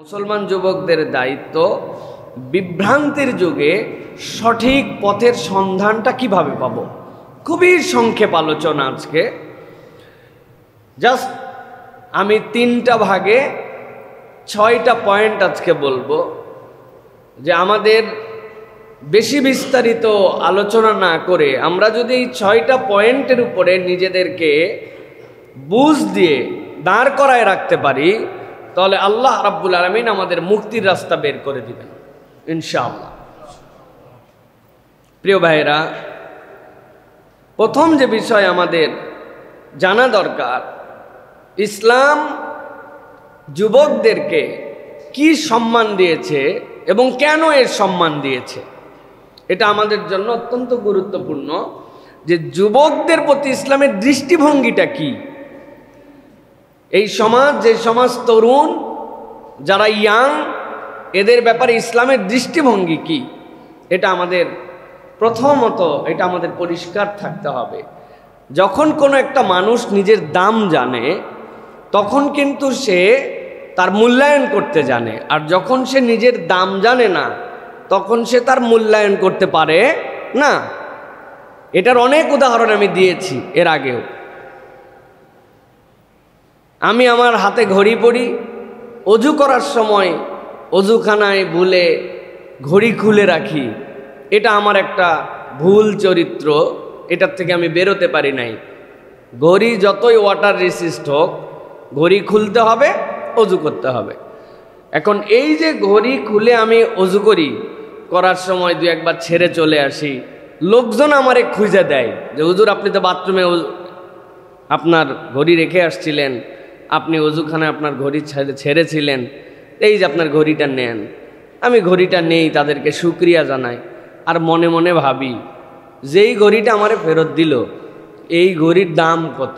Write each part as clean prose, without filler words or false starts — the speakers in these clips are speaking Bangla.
মুসলমান যুবকদের দায়িত্ব বিভ্রান্তির যুগে সঠিক পথের সন্ধানটা কিভাবে পাব। খুবই সংক্ষেপ আলোচনা আজকে। জাস্ট আমি 3টা ভাগে 6টা পয়েন্ট আজকে বলবো, যে আমাদের বেশি বিস্তারিত আলোচনা না করে আমরা যদি এই 6টা পয়েন্টের উপরে নিজেদেরকে বুঝ দিয়ে দাঁড় করায় রাখতে পারি, তাহলে আল্লাহ রাব্বুল আলামিন আমাদের মুক্তির রাস্তা বের করে দিবেন ইনশাআল্লাহ। প্রিয় ভাইরা, প্রথম যে বিষয় আমাদের জানা দরকার, ইসলাম যুবকদেরকে কি সম্মান দিয়েছে এবং কেন এর সম্মান দিয়েছে, এটা আমাদের জন্য অত্যন্ত গুরুত্বপূর্ণ। যে যুবকদের প্রতি ইসলামের দৃষ্টিভঙ্গিটা কি, এই সমাজ, যে সমাজ তরুণ যারা ইয়াং, এদের ব্যাপারে ইসলামের দৃষ্টিভঙ্গি কি, এটা আমাদের প্রথমত এটা আমাদের পরিষ্কার থাকতে হবে। যখন কোনো একটা মানুষ নিজের দাম জানে, তখন কিন্তু সে তার মূল্যায়ন করতে জানে, আর যখন সে নিজের দাম জানে না, তখন সে তার মূল্যায়ন করতে পারে না। এটার অনেক উদাহরণ আমি দিয়েছি এর আগেও। আমি আমার হাতে ঘড়ি পরি, অজু করার সময় অজুখানায় ভুলে ঘড়ি খুলে রাখি। এটা আমার একটা ভুল চরিত্র, এটার থেকে আমি বেরোতে পারি নাই। ঘড়ি যতই ওয়াটার রেসিস্ট হোক, ঘড়ি খুলতে হবে, অজু করতে হবে। এখন এই যে ঘড়ি খুলে আমি অজু করার সময় 2-1 ছেড়ে চলে আসি, লোকজন আমারে খুঁজে দেয় যে হুজুর, আপনি তো বাথরুমে আপনার ঘড়ি রেখে আসছিলেন, আপনি অজুখানায় আপনার ঘড়ি ছেড়েছিলেন, এই যে আপনার ঘড়িটা নেন। আমি ঘড়িটা নেই, তাদেরকে শুকরিয়া জানাই, আর মনে মনে ভাবি যেই ঘড়িটা আমারে ফেরত দিল, এই ঘড়ির দাম কত?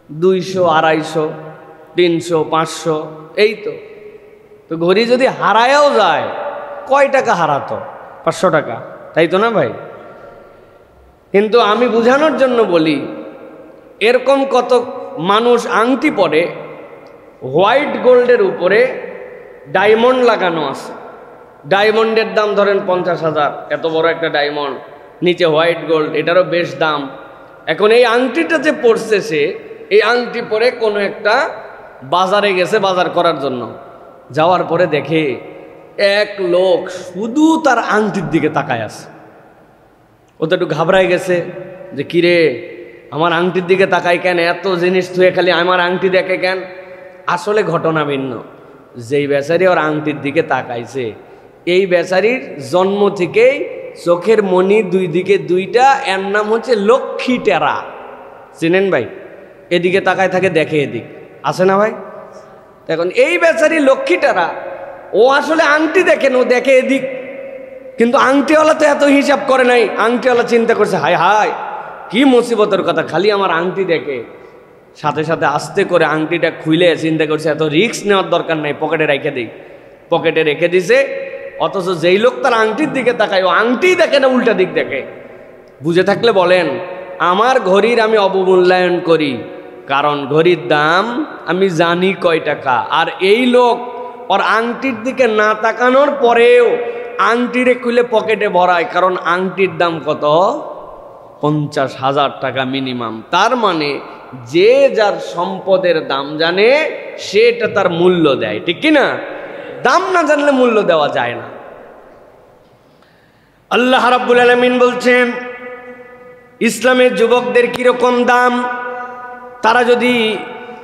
200, 250, 300, 500, এই তো। ঘড়ি যদি হারায়ও যায়, কয় টাকা হারাতো? 500 টাকা, তাই তো না ভাই? কিন্তু আমি বোঝানোর জন্য বলি, এরকম কত মানুষ আংটি পরে, হোয়াইট গোল্ডের উপরে ডায়মন্ড লাগানো আছে। ডায়মন্ডের দাম ধরেন 50,000, এত বড় একটা ডায়মন্ড, নিচে হোয়াইট গোল্ড, এটারও বেশ দাম। এখন এই আংটিটা যে পরছে, সে এই আংটি পরে কোনো একটা বাজারে গেছে বাজার করার জন্য, যাওয়ার পরে দেখে এক লোক শুধু তার আংটির দিকে তাকায় আছে। ও তো একটু ঘাবড়ায় গেছে যে কিরে, আমার আংটির দিকে তাকায় কেন, এত জিনিস থুয়ে খালি আমার আংটি দেখে কেন? আসলে ঘটনা ভিন্ন। যেই বেচারি ওর আংটির দিকে তাকাইছে, এই বেচারির জন্ম থেকেই চোখের মণি 2 দিকে 2টা, এর নাম হচ্ছে লক্ষ্মী টেরা। চিনেন ভাই? এদিকে তাকায় থাকে, দেখে এদিক, আছে না ভাই? এখন এই বেচারি লক্ষ্মী টেরা, ও আসলে আংটি দেখেন, ও দেখে এদিক। কিন্তু আংটিওয়ালা তো এত হিসাব করে নাই। আংটিওয়ালা চিন্তা করছে, হায় হায় কি মুসিবতের কথা, খালি আমার আংটি দেখে। সাথে সাথে আস্তে করে আংটিটা খুলে চিন্তা করছে, এত রিস্ক নেওয়ার দরকার নাই, পকেটে রেখে দিই। পকেটে রেখে দিছে। অথচ যেই লোক তার আংটির দিকে তাকায়, ও আংটি দেখে না, উল্টা দিক দেখে। বুঝে থাকলে বলেন, আমার ঘড়ির আমি অবমূল্যায়ন করি, কারণ ঘড়ির দাম আমি জানি কয় টাকা। আর এই লোক ওর আংটির দিকে না তাকানোর পরেও আংটিরে খুলে পকেটে ভরায়, কারণ আংটির দাম কত? 50,000 টাকা মিনিমাম। তার মানে যে যার সম্পদের দাম জানে, সেটা তার মূল্য দেয়, ঠিক কিনা? দাম না জানলে মূল্য দেওয়া যায় না। আল্লাহ রাব্বুল আলামিন বলছেন, ইসলামের যুবকদের কিরকম দাম, তারা যদি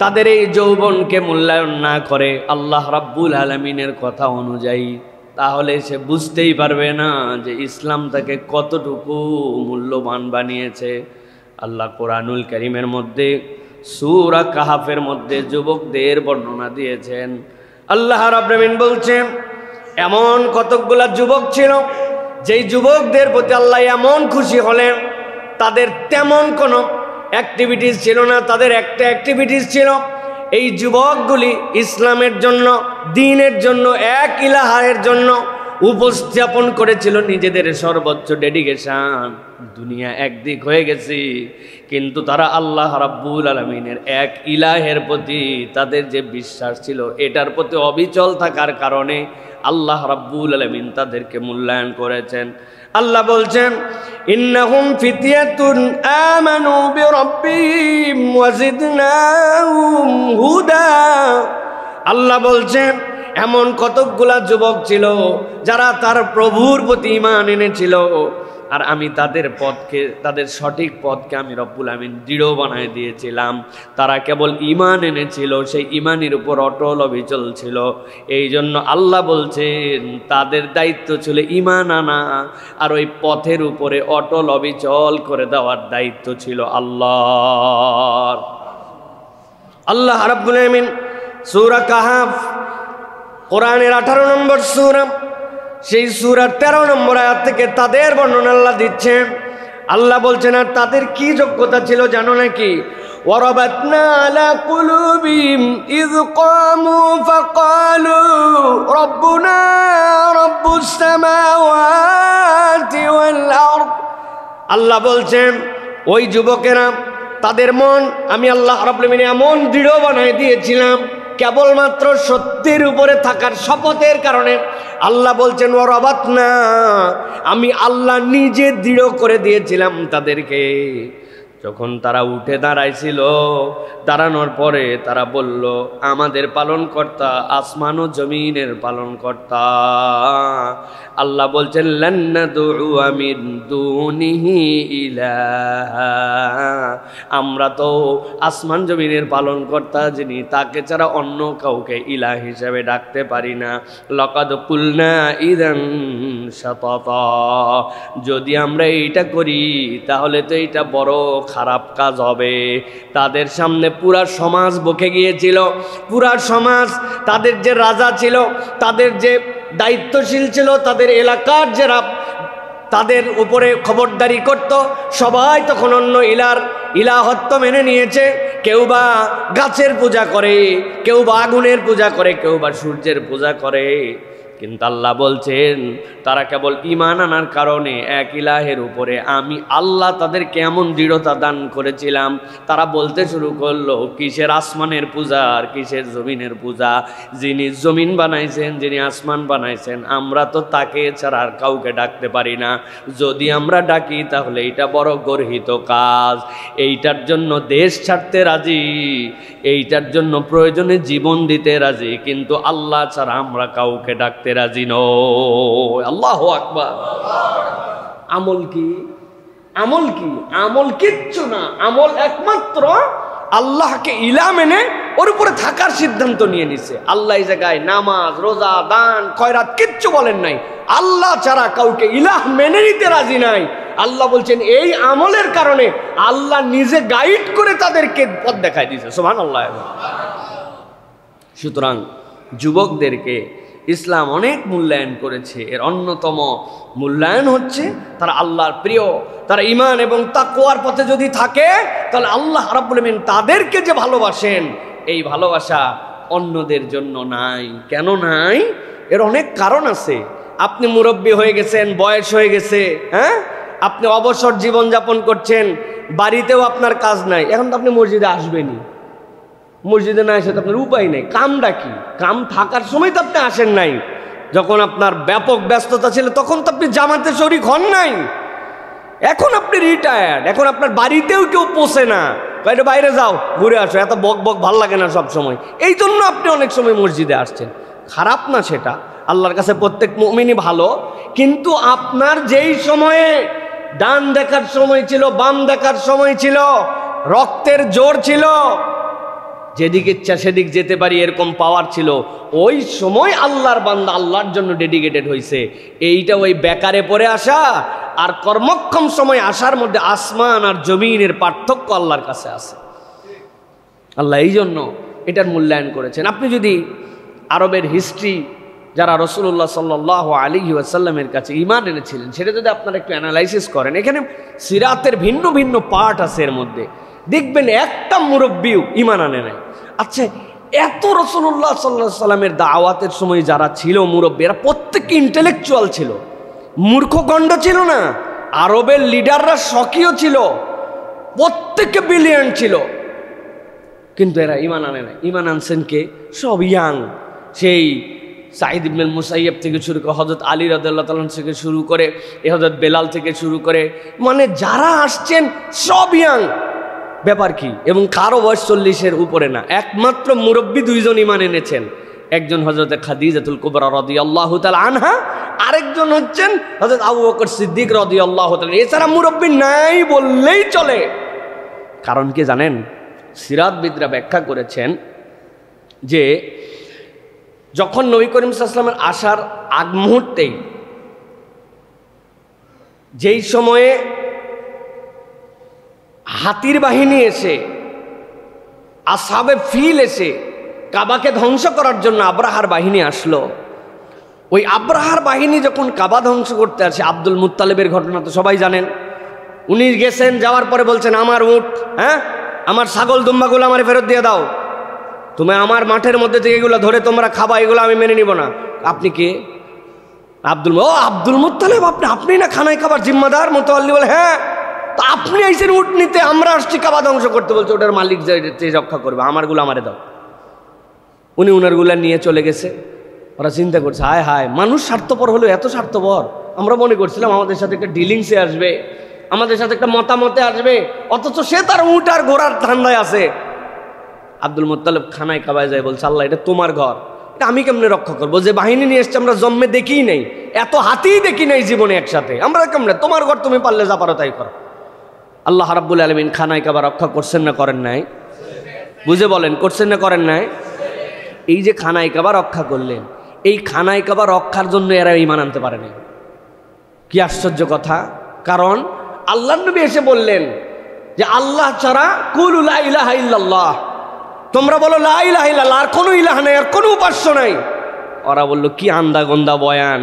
তাদের এই যৌবনকে মূল্যায়ন না করে আল্লাহ রাব্বুল আলামিনের কথা অনুযায়ী, তাহলে সে বুঝতেই পারবে না যে ইসলাম তাকে কতটুকু মূল্যবান বানিয়েছে। আল্লাহ কোরআনুল কারীমের মধ্যে সূরা কাহাফের মধ্যে যুবকদের বর্ণনা দিয়েছেন। আল্লাহ রাব্বুল আলামিন বলছেন, এমন কতকগুলা যুবক ছিল, যেই যুবকদের প্রতি আল্লাহ এমন খুশি হলেন, তাদের তেমন কোনো অ্যাক্টিভিটিস ছিল না, তাদের একটা অ্যাক্টিভিটিস ছিল, এই যুবকগুলি ইসলামের জন্য, দ্বীনের জন্য, এক ইলাহের জন্য উপস্থাপন করেছিল নিজেদের সর্বোচ্চ ডেডিকেশন। দুনিয়া একদিক হয়ে গেছে, কিন্তু তারা আল্লাহ রাব্বুল আলামিনের এক ইলাহের প্রতি তাদের যে বিশ্বাস ছিল, এটার প্রতি অবিচল থাকার কারণে আল্লাহ রাব্বুল আলামিন তাদেরকে মূল্যায়ন করেছেন। আল্লাহ বলছেন, ইন্নাহুম ফিতয়াতুন আমানু বিরাব্বিহিম ওয়াজিদনাহুম হুদা। আল্লাহ বলছেন, এমন কতকগুলা যুবক ছিল যারা তার প্রভুর প্রতি ঈমান এনেছিল, আর আমি তাদের পথকে, তাদের সঠিক পথকে আমি রব্বুল আমিন দৃঢ় বানায় দিয়েছিলাম। তারা কেবল ঈমান এনেছিল, সেই ঈমানের উপর অটল অবিচল ছিল। এই জন্য আল্লাহ বলছেন তাদের দায়িত্ব ছিল ঈমান আনা, আর ওই পথের উপরে অটল অবিচল করে দেওয়ার দায়িত্ব ছিল আল্লাহর। আল্লাহ রাব্বুল আমিন সূরা কাহাফ, কোরআনের 18 নম্বর সূরা, সেই সূরার 13 নম্বর আয়াত থেকে তাদের বর্ণনা আল্লাহ দিচ্ছেন। আল্লাহ বলছেন, আর তাদের কি যোগ্যতা ছিল জানো নাকি? ওয়ারাবাতনা আলা কুলুবিহিম ইয কামু ফাকালু রব্বুনা রব্বুস সামাওয়াতি ওয়াল আরদ। আল্লাহ বলছেন, ওই যুবকেরা, তাদের মন আমি আল্লাহ রাব্বুল আমিন এমন দৃঢ় বানায় দিয়েছিলাম, কেবলমাত্র সত্যের উপরে থাকার শপথের কারণে। আল্লাহ বলছেন, ওয়ারাবাতনা, আমি আল্লাহ নিজে দৃঢ় করে দিয়েছিলাম তাদেরকে। যখন তারা উঠে দাঁড়াইছিল, দাঁড়ানোর পরে তারা বলল, আমাদের পালনকর্তা আসমান ও জমিনের পালনকর্তা। আল্লাহ বলছেন, লান নাদউ মিন দুনিহি ইলাহা, আমরা তো আসমান জমিনের পালনকর্তা যিনি, তাকে ছাড়া অন্য কাউকে ইলাহ হিসেবে ডাকতে পারি না। লাকাদ কুলনা ইযান শাতাতা, যদি আমরা এইটা করি তাহলে তো এটা বড় খারাপ কাজ হবে। তাদের সামনে পুরা সমাজ বকে গিয়েছিল। পুরা সমাজ, তাদের যে রাজা ছিল, তাদের যে দায়িত্বশীল ছিল, তাদের এলাকার যারা তাদের উপরে খবরদারি করত, সবাই তখন অন্য ইলাহত্ব মেনে নিয়েছে। কেউ বা গাছের পূজা করে, কেউ বা আগুনের পূজা করে, কেউ বা সূর্যের পূজা করে। কিন্তু আল্লাহ বলছেন, তারা কেবল ঈমান আনার কারণে এক ইলাহের উপরে আমি আল্লাহ তাদেরকে এমন দৃঢ়তা দান করেছিলাম, তারা বলতে শুরু করলো, কিসের আসমানের পূজা আর কিসের জমিনের পূজা? যিনি জমিন বানাইছেন, যিনি আসমান বানাইছেন, আমরা তো তাকে ছাড়া আর কাউকে ডাকতে পারি না। যদি আমরা ডাকি তাহলে এটা বড় গর্হিত কাজ। এইটার জন্য দেশ ছাড়তে রাজি, এইটার জন্য প্রয়োজনে জীবন দিতে রাজি, কিন্তু আল্লাহ ছাড়া আমরা কাউকে ডাকতে রাজি নয়। আল্লাহু আকবার। আমল কি? আমল কি? আমল কিচ্ছু না। আমল একমাত্র আল্লাহকে ইলাহ মেনে ওর উপরে থাকার সিদ্ধান্ত নিয়ে নিছে। আল্লাহ এই জায়গায় নামাজ, রোজা, দান, খয়রাত কিচ্ছু বলেন নাই। আল্লাহ ছাড়া কাউকে ইলাহ মেনে নিতে রাজি নাই। আল্লাহ বলছেন, এই আমলের কারণে আল্লাহ নিজে গাইড করে তাদেরকে পথ দেখায় দিয়েছে। সুবহানাল্লাহ। সুতরাং যুবকদেরকে ইসলাম অনেক মূল্যায়ন করেছে। এর অন্যতম মূল্যায়ন হচ্ছে তারা আল্লাহর প্রিয়, তারা ঈমান এবং তাকওয়ার পথে যদি থাকে, তাহলে আল্লাহ রাব্বুল আমিন তাদেরকে যে ভালোবাসেন, এই ভালোবাসা অন্যদের জন্য নাই। কেন নাই? এর অনেক কারণ আছে। আপনি মুরব্বী হয়ে গেছেন, বয়স হয়ে গেছে, হ্যাঁ, আপনি অবসর জীবনযাপন করছেন, বাড়িতেও আপনার কাজ নাই, এখন তো আপনি মসজিদে আসবেনই। মসজিদে না এসে তো আপনার উপায় নেই। কামটা কি? কাম থাকার সময় তো আপনি আসেন নাই। যখন আপনার ব্যাপক ব্যস্ততা ছিল তখন তো আপনি জামাতে শরীক হন নাই। এখন আপনি রিটায়ার্ড, এখন আপনার বাড়িতেও কেউ পোষে না, বাইরে বাইরে যাও, ঘুরে আসো, এত বক বক ভাল লাগে না সব সময়। এই জন্য আপনি অনেক সময় মসজিদে আসছেন। খারাপ না সেটা, আল্লাহর কাছে প্রত্যেক মুমিনই ভালো। কিন্তু আপনার যেই সময়ে ডান দেখার সময় ছিল, বাম দেখার সময় ছিল, রক্তের জোর ছিল, যেদিক ইচ্ছা সেদিক যেতে পারি এরকম পাওয়ার ছিল, ওই সময় আল্লাহর বান্দা আল্লাহর জন্য ডেডিকেটেড হয়েছে। এইটা ওই বেকারে পড়ে আসা আর কর্মক্ষম সময় আসার মধ্যে আসমান আর জমিনের পার্থক্য আল্লাহর কাছে আছে। আল্লাহ এই জন্য এটার মূল্যায়ন করেছেন। আপনি যদি আরবের হিস্ট্রি, যারা রাসূলুল্লাহ সাল্লাল্লাহু আলাইহি ওয়াসাল্লামের কাছে ঈমান এনেছিলেন, সেটা যদি আপনারা একটু অ্যানালাইসিস করেন, এখানে সিরাতের ভিন্ন ভিন্ন পার্ট আছে, এর মধ্যে দেখবেন একটা মুরব্বিও ঈমান আনে নাই। আচ্ছা, এত রাসূলুল্লাহ সাল্লাল্লাহু আলাইহি সাল্লামের দাওয়াতের সময় যারা ছিল মুরব্বী, এরা প্রত্যেকে ইন্টেলেকচুয়াল ছিল, মূর্খগণ্ড ছিল না। আরবের লিডাররা সক্রিয় ছিল, প্রত্যেকে ব্রিলিয়ান্ট ছিল, কিন্তু এরা ঈমান আনে না। ঈমান আনছেন কে? সব ইয়াং, সেই সাঈদ ইবনে মুসাইয়্যিব থেকে শুরু করে হযরত আলী রাদিয়াল্লাহু তাআলা থেকে শুরু করে হযরত বেলাল থেকে শুরু করে, মানে যারা আসছেন সব ইয়াং। ব্যাপার কি? এবং কারো বয়স 40-এর উপরে না। একমাত্র মুরব্বী দুইজন ঈমান এনেছেন, একজন হযরত খাদিজাতুল কুবরা রাদিয়াল্লাহু তাআলা আনহা, আরেকজন হচ্ছেন হযরত আবু বকর সিদ্দিক রাদিয়াল্লাহু তাআলা। এছাড়া মুরব্বী নাই বললেই চলে। কারণ কি জানেন? সিরাতবিদরা ব্যাখ্যা করেছেন যে যখন নবী করিম সাল্লাল্লাহু আলাইহি ওয়াসাল্লামের আসার আগ মুহূর্তেই, যেই সময়ে হাতির বাহিনী এসে, আসহাবে ফিল এসে কাবাকে ধ্বংস করার জন্য আব্রাহার বাহিনী আসলো, ওই আব্রাহার বাহিনী যখন কাবা ধ্বংস করতে আসে, আব্দুল মুত্তালিবের ঘটনা তো সবাই জানেন। উনি গেছেন, যাওয়ার পরে বলছেন আমার উট, হ্যাঁ আমার ছাগল দুম্বাগুলো আমার ফেরত দিয়ে দাও, তুমি আমার মাঠের মধ্যে থেকে এগুলো ধরে তোমরা খাবা, এগুলো আমি মেনে নিব না। আপনি কে? আব্দুল মুত্তালিব, আপনি না খানায় খাবার জিম্মাদার? মুতাওয়াল্লি বলে হ্যাঁ। তো আপনি আইসেন উট নিতে, আমরা আসছি কাবা ধ্বংস করতে। বলছে ওটার মালিক যে রক্ষা করবে, আমারগুলো আমারে দাও। উনি উনারগুলা নিয়ে চলে গেছে। ওরা চিন্তা করছে হায় হায়, মানুষ স্বার্থপর হলো এত স্বার্থপর। আমরা মনে করছিলাম আমাদের সাথে একটা ডিলিংসে আসবে, আমাদের সাথে একটা মতামতে আসবে, অথচ সে তার উট আর ঘোড়ার ধান্দায় আছে। আব্দুল মুত্তালিব খানায় কাবায় যায়, বলছে আল্লাহ এটা তোমার ঘর, এটা আমি কেমনে রক্ষা করবো? যে বাহিনী নিয়ে এসছে আমরা জন্মে দেখিই নেই, এত হাতিই দেখি নাই জীবনে একসাথে, আমরা কেমনে? তোমার ঘর, তুমি পারলে যা পারো তাই করো। আল্লাহ রাব্বুল আলামিন খানায় কাবা রক্ষা করছেন না করেন নাই? বুঝে বলেন, করছেন না করেন নাই? এই যে খানায় কাবা রক্ষা করলেন, এই খানায় কাবা রক্ষার জন্য এরা ঈমান আনতে পারে নাই। কি আশ্চর্য কথা! কারণ আল্লাহর নবী এসে বললেন যে আল্লাহ ছাড়া কুলু লা ইলাহা ইল্লাল্লাহ, তোমরা বলো লা ইলাহা ইল্লাল্লাহ, আর কোনো ইলাহ নাই, আর কোনো উপাস্য নাই। ওরা বলল কি আন্দা গন্দা বয়ান,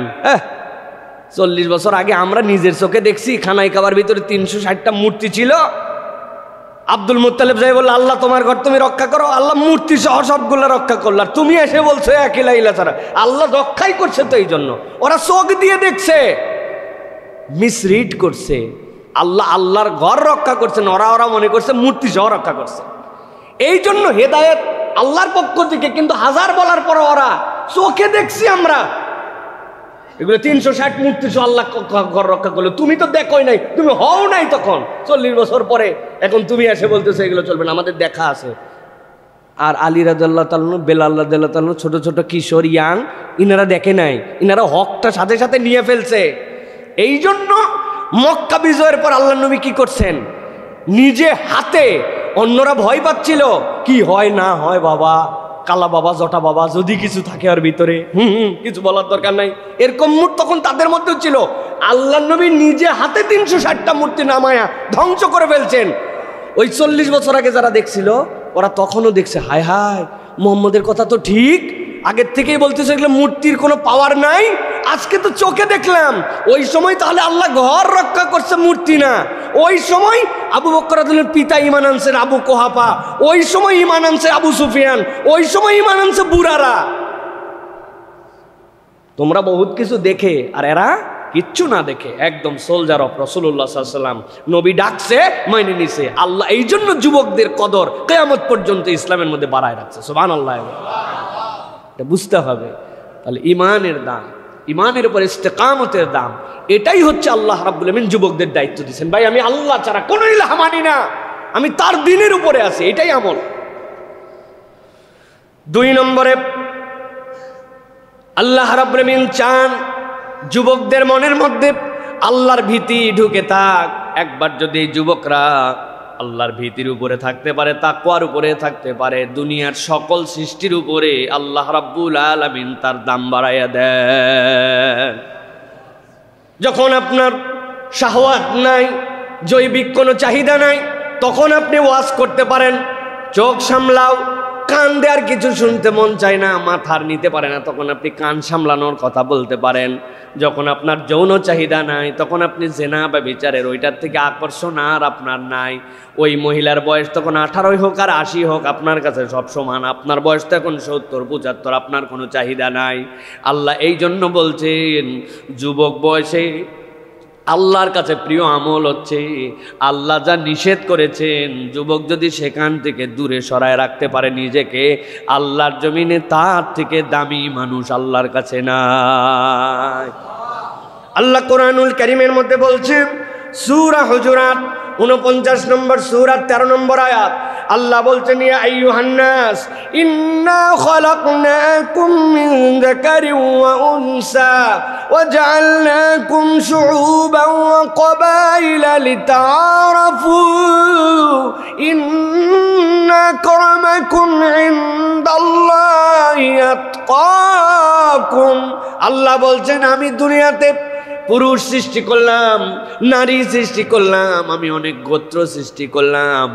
40 বছর আগে আমরা নিজের চোখে দেখছি খানায় কাবার ভিতরে 360টা মূর্তি ছিল। আব্দুল মুত্তালিব যাই বলল আল্লাহ তোমার ঘর তুমি রক্ষা করো, আল্লাহ মূর্তি সহ সবগুলো রক্ষা করলো, আর তুমি এসে বলছো এক ইলাহা ছাড়া। আল্লাহ রক্ষাই করছে তো, এই জন্য ওরা চোখ দিয়ে দেখছে, মিসরিড করছে। আল্লাহ আল্লাহর ঘর রক্ষা করছেন, ওরা মনে করছে মূর্তি সহ রক্ষা করছে। এই জন্য হেদায়েত আল্লাহর পক্ষ থেকে, কিন্তু হাজার বলার পর ওরা চোখে দেখছি আমরা এগুলো 360 মূর্তি সহ আল্লাহ ঘর রক্ষা করলো। তুমি তো দেখোই নাই, তুমি হও নাই তখন, 40 বছর পরে এখন তুমি এসে বলতেছো এগুলো চলবে না, আমাদের দেখা আছে। আর আলী রাদিয়াল্লাহু তাআলা, বেলাল রাদিয়াল্লাহু তাআলা, ছোট ছোট কিশোর ইয়াং, ইনারা দেখে নাই, ইনারা হকটা সাথে সাথে নিয়ে ফেলছে। এই জন্য মক্কা বিজয়ের পর আল্লাহ নবী কি করছেন? নিজে হাতে, অন্যরা ভয় পাচ্ছিল কি হয় না হয়, বাবা কালা বাবা জটা বাবা যদি কিছু থাকে আর ভিতরে কিছু বলার দরকার নাই, এরকম মুড তখন তাদের মধ্যেও ছিল। আল্লাহ নবী নিজে হাতে 360টা মূর্তি নামায়া ধ্বংস করে ফেলছেন। ওই 40 বছর আগে যারা দেখছিল ওরা তখনও দেখছে হায় হায় মুহাম্মদের কথা তো ঠিক, আগের থেকেই বলতেছে এগুলো মূর্তির কোনো পাওয়ার নাই, আজকে তো চোখে দেখলাম। ওই সময় তাহলে আল্লাহ ঘর রক্ষা করছে, মূর্তি না। ওই সময় আবু বকর রাদিয়াল্লাহু পিতা ঈমান আনছেন আবু কুহাফা, ওই সময় ঈমান আনছে আবু সুফিয়ান, ওই সময় ঈমান আনছে বুরারা। তোমরা বহুত কিছু দেখে আর এরা কিচ্ছু না দেখে একদম সোলজার অফ রাসূলুল্লাহ সাল্লাল্লাহু আলাইহি ওয়াসাল্লাম। নবী ডাকছে মাইনে নিছে আল্লাহ, এই জন্য যুবকদের কদর কিয়ামত পর্যন্ত ইসলামের মধ্যে বাড়ায় রাখছে। সুবহানাল্লাহ, এটা বুঝতে হবে। তাহলে ঈমানের দাম, ঈমানের উপর ইস্তেকামতের দাম, এটাই হচ্ছে আল্লাহ রাব্বুল আমিন যুবকদের দায়িত্ব দিয়েছেন। ভাই আমি আল্লাহ ছাড়া কোনো ইলাহ মানি না, আমি তার দ্বীনের উপরে আছি, এটাই আমল। 2 নম্বরে আল্লাহ রাব্বুল আমিন চান যুবকদের মনের মধ্যে আল্লাহর ভীতি ঢুকে থাক। একবার যদি যুবকরা আল্লাহর ভীতির উপরে থাকতে পারে, তাকওয়ার উপরে থাকতে পারে, দুনিয়ার সকল সৃষ্টির উপরে আল্লাহ রাব্বুল আলামিন তার দাম বাড়াইয়া দেন। যখন আপনার শাহওয়াত নাই, জৈবিক কোনো চাহিদা নাই, তখন আপনি ওয়াজ করতে পারেন চোখ সামলাও, কান দেওয়ার কিছু শুনতে মন চায় না, মাথার নিতে পারে না, তখন আপনি কান সামলানোর কথা বলতে পারেন। যখন আপনার যৌন চাহিদা নাই, তখন আপনি জেনা বা বিচারের ওইটার থেকে আকর্ষণ আর আপনার নাই। ওই মহিলার বয়স তখন 18 হোক আর 80 হোক, আপনার কাছে সব সমান। আপনার বয়স তো এখন 70 75, আপনার কোনো চাহিদা নাই। আল্লাহ এই জন্য বলছেন যুবক বয়সে আল্লাহর কাছে প্রিয় আমল হচ্ছে আল্লাহ যা নিষেধ করেছেন, যুবক যদি সেখান থেকে দূরে সরায় রাখতে পারে নিজেকে, আল্লাহর জমিনে তার থেকে দামি মানুষ আল্লাহর কাছে নাই। আল্লাহ কোরআনুল কারীমের মধ্যে বলছেন, সূরা হুজুরাত 49 নম্বর সূরা 13 নম্বর আয়াত, আল্লাহ বলছেন ইয়া আইয়ুহান নাস ইন্না খালাকনাকুম মিন যাকারিন ওয়া উনসা ওয়া জাআলনাকুম শুউবান ওয়া ক্বাবাইলা লিতাআরাফু ইন্না আকরামাকুম ইনদাল্লাহি আতকাকুম। আল্লাহ বলছেন আমি দুনিয়াতে পুরুষ সৃষ্টি করলাম, নারী সৃষ্টি করলাম, আমি অনেক গোত্র সৃষ্টি করলাম।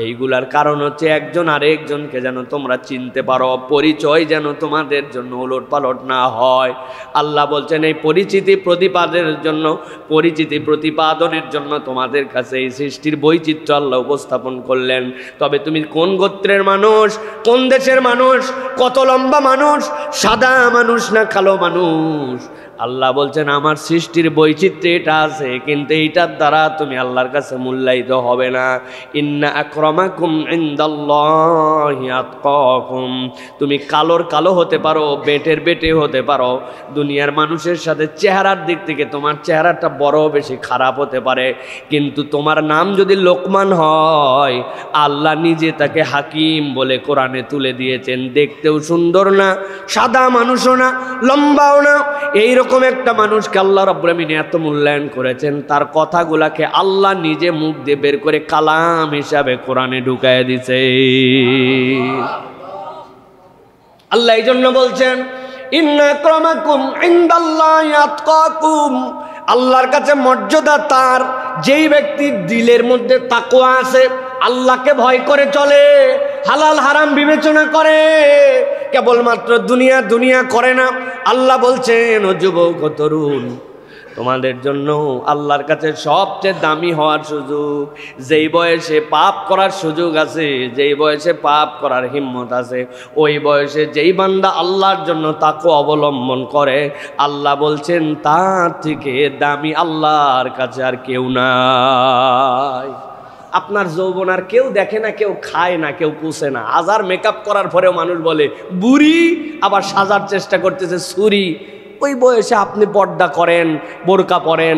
এইগুলার কারণ হচ্ছে একজন আরেকজনকে যেন তোমরা চিনতে পারো, পরিচয় যেন তোমাদের জন্য ওলট পালট না হয়। আল্লাহ বলছেন এই পরিচিতি প্রতিপাদনের জন্য তোমাদের কাছে এই সৃষ্টির বৈচিত্র্য আল্লাহ উপস্থাপন করলেন। তবে তুমি কোন গোত্রের মানুষ, কোন দেশের মানুষ, কত লম্বা মানুষ, সাদা মানুষ না কালো মানুষ, আল্লাহ বলছেন আমার সৃষ্টির বৈচিত্র্য এটা আছে, কিন্তু এইটার দ্বারা তুমি আল্লাহর কাছে মূল্যায়িত হবে না। ইন্না আকরামাকুম ইনদাল্লাহি আতকাকুম। তুমি কালোর কালো হতে পারো, বেটের বেটে হতে পারো, দুনিয়ার মানুষের সাথে চেহারার দিক থেকে তোমার চেহারাটা বড় বেশি খারাপ হতে পারে, কিন্তু তোমার নাম যদি লোকমান হয়, আল্লাহ নিজে তাকে হাকিম বলে কোরআনে তুলে দিয়েছেন। দেখতেও সুন্দর না, সাদা মানুষও না, লম্বাও না, এইরকম একটা মানুষকে আল্লাহ রাব্বুল আমিন এত মূল্যায়ন করেছেন, তার কথাগুলাকে আল্লাহ নিজে মুখ দিয়ে বের করে কালাম হিসাবে কোরআনে ঢুকায় দিছে। আল্লাহ এই জন্য বলছেন ইন্না আকরামাকুম ইনদাল্লাহি আতকাকুম। আল্লাহর কাছে মর্যাদা তার যেই ব্যক্তির দিলের মধ্যে তাকওয়া আছে, আল্লাহকে ভয় করে চলে, হালাল হারাম বিবেচনা করে, কেবলমাত্র দুনিয়া দুনিয়া করে না। আল্লাহ বলছেন ও যুবক ও তরুণ, তোমাদের জন্য আল্লাহর কাছে সবচেয়ে দামি হওয়ার সুযোগ, যেই বয়সে পাপ করার সুযোগ আছে, যেই বয়সে পাপ করার হিম্মত আছে, ওই বয়সে যেই বান্দা আল্লাহর জন্য তাকওয়া অবলম্বন করে, আল্লাহ বলছেন তার থেকে দামি আল্লাহর কাছে আর কেউ নাই। আপনার যৌবন আর কেউ দেখে না, কেউ খায় না, কেউ পুষে না। হাজার মেকআপ করার পরেও মানুষ বলে বুড়ি, আবার সাজার চেষ্টা করতেছে ছুরি। ওই বয়সে আপনি পর্দা করেন, বোরকা পরেন,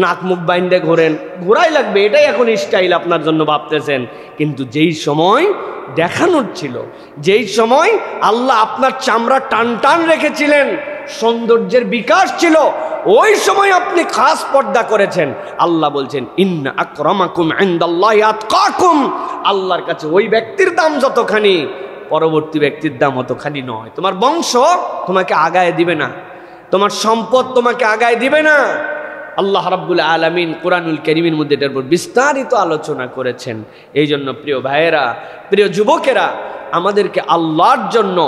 নাক মুখ বাইন্দে ঘোরেন, ঘোরাই লাগবে, এটাই এখন স্টাইল আপনার জন্য ভাবতেছেন। কিন্তু যেই সময় দেখানোর ছিল, যেই সময় আল্লাহ আপনার চামড়া টান টান রেখেছিলেন, সৌন্দর্যের বিকাশ ছিল, ওই সময় আপনি খাস পর্দা করেছেন। আল্লাহ বলছেন ইন্না আকরামাকুম ইনদাল্লাহি আতকাকুম। আল্লাহর কাছে ওই ব্যক্তির দাম যতখানি, পরবর্তী ব্যক্তির দাম অতখানি নয়। তোমার বংশ তোমাকে আগায় দিবে না, তোমার সম্পদ তোমাকে আগায় দিবে না। আল্লাহ রাব্বুল আলামিন কোরআনুল কারীমের মধ্যে এটার উপর বিস্তারিত আলোচনা করেছেন। এই জন্য প্রিয় ভাইয়েরা, প্রিয় যুবকেরা, আমাদেরকে আল্লাহর জন্য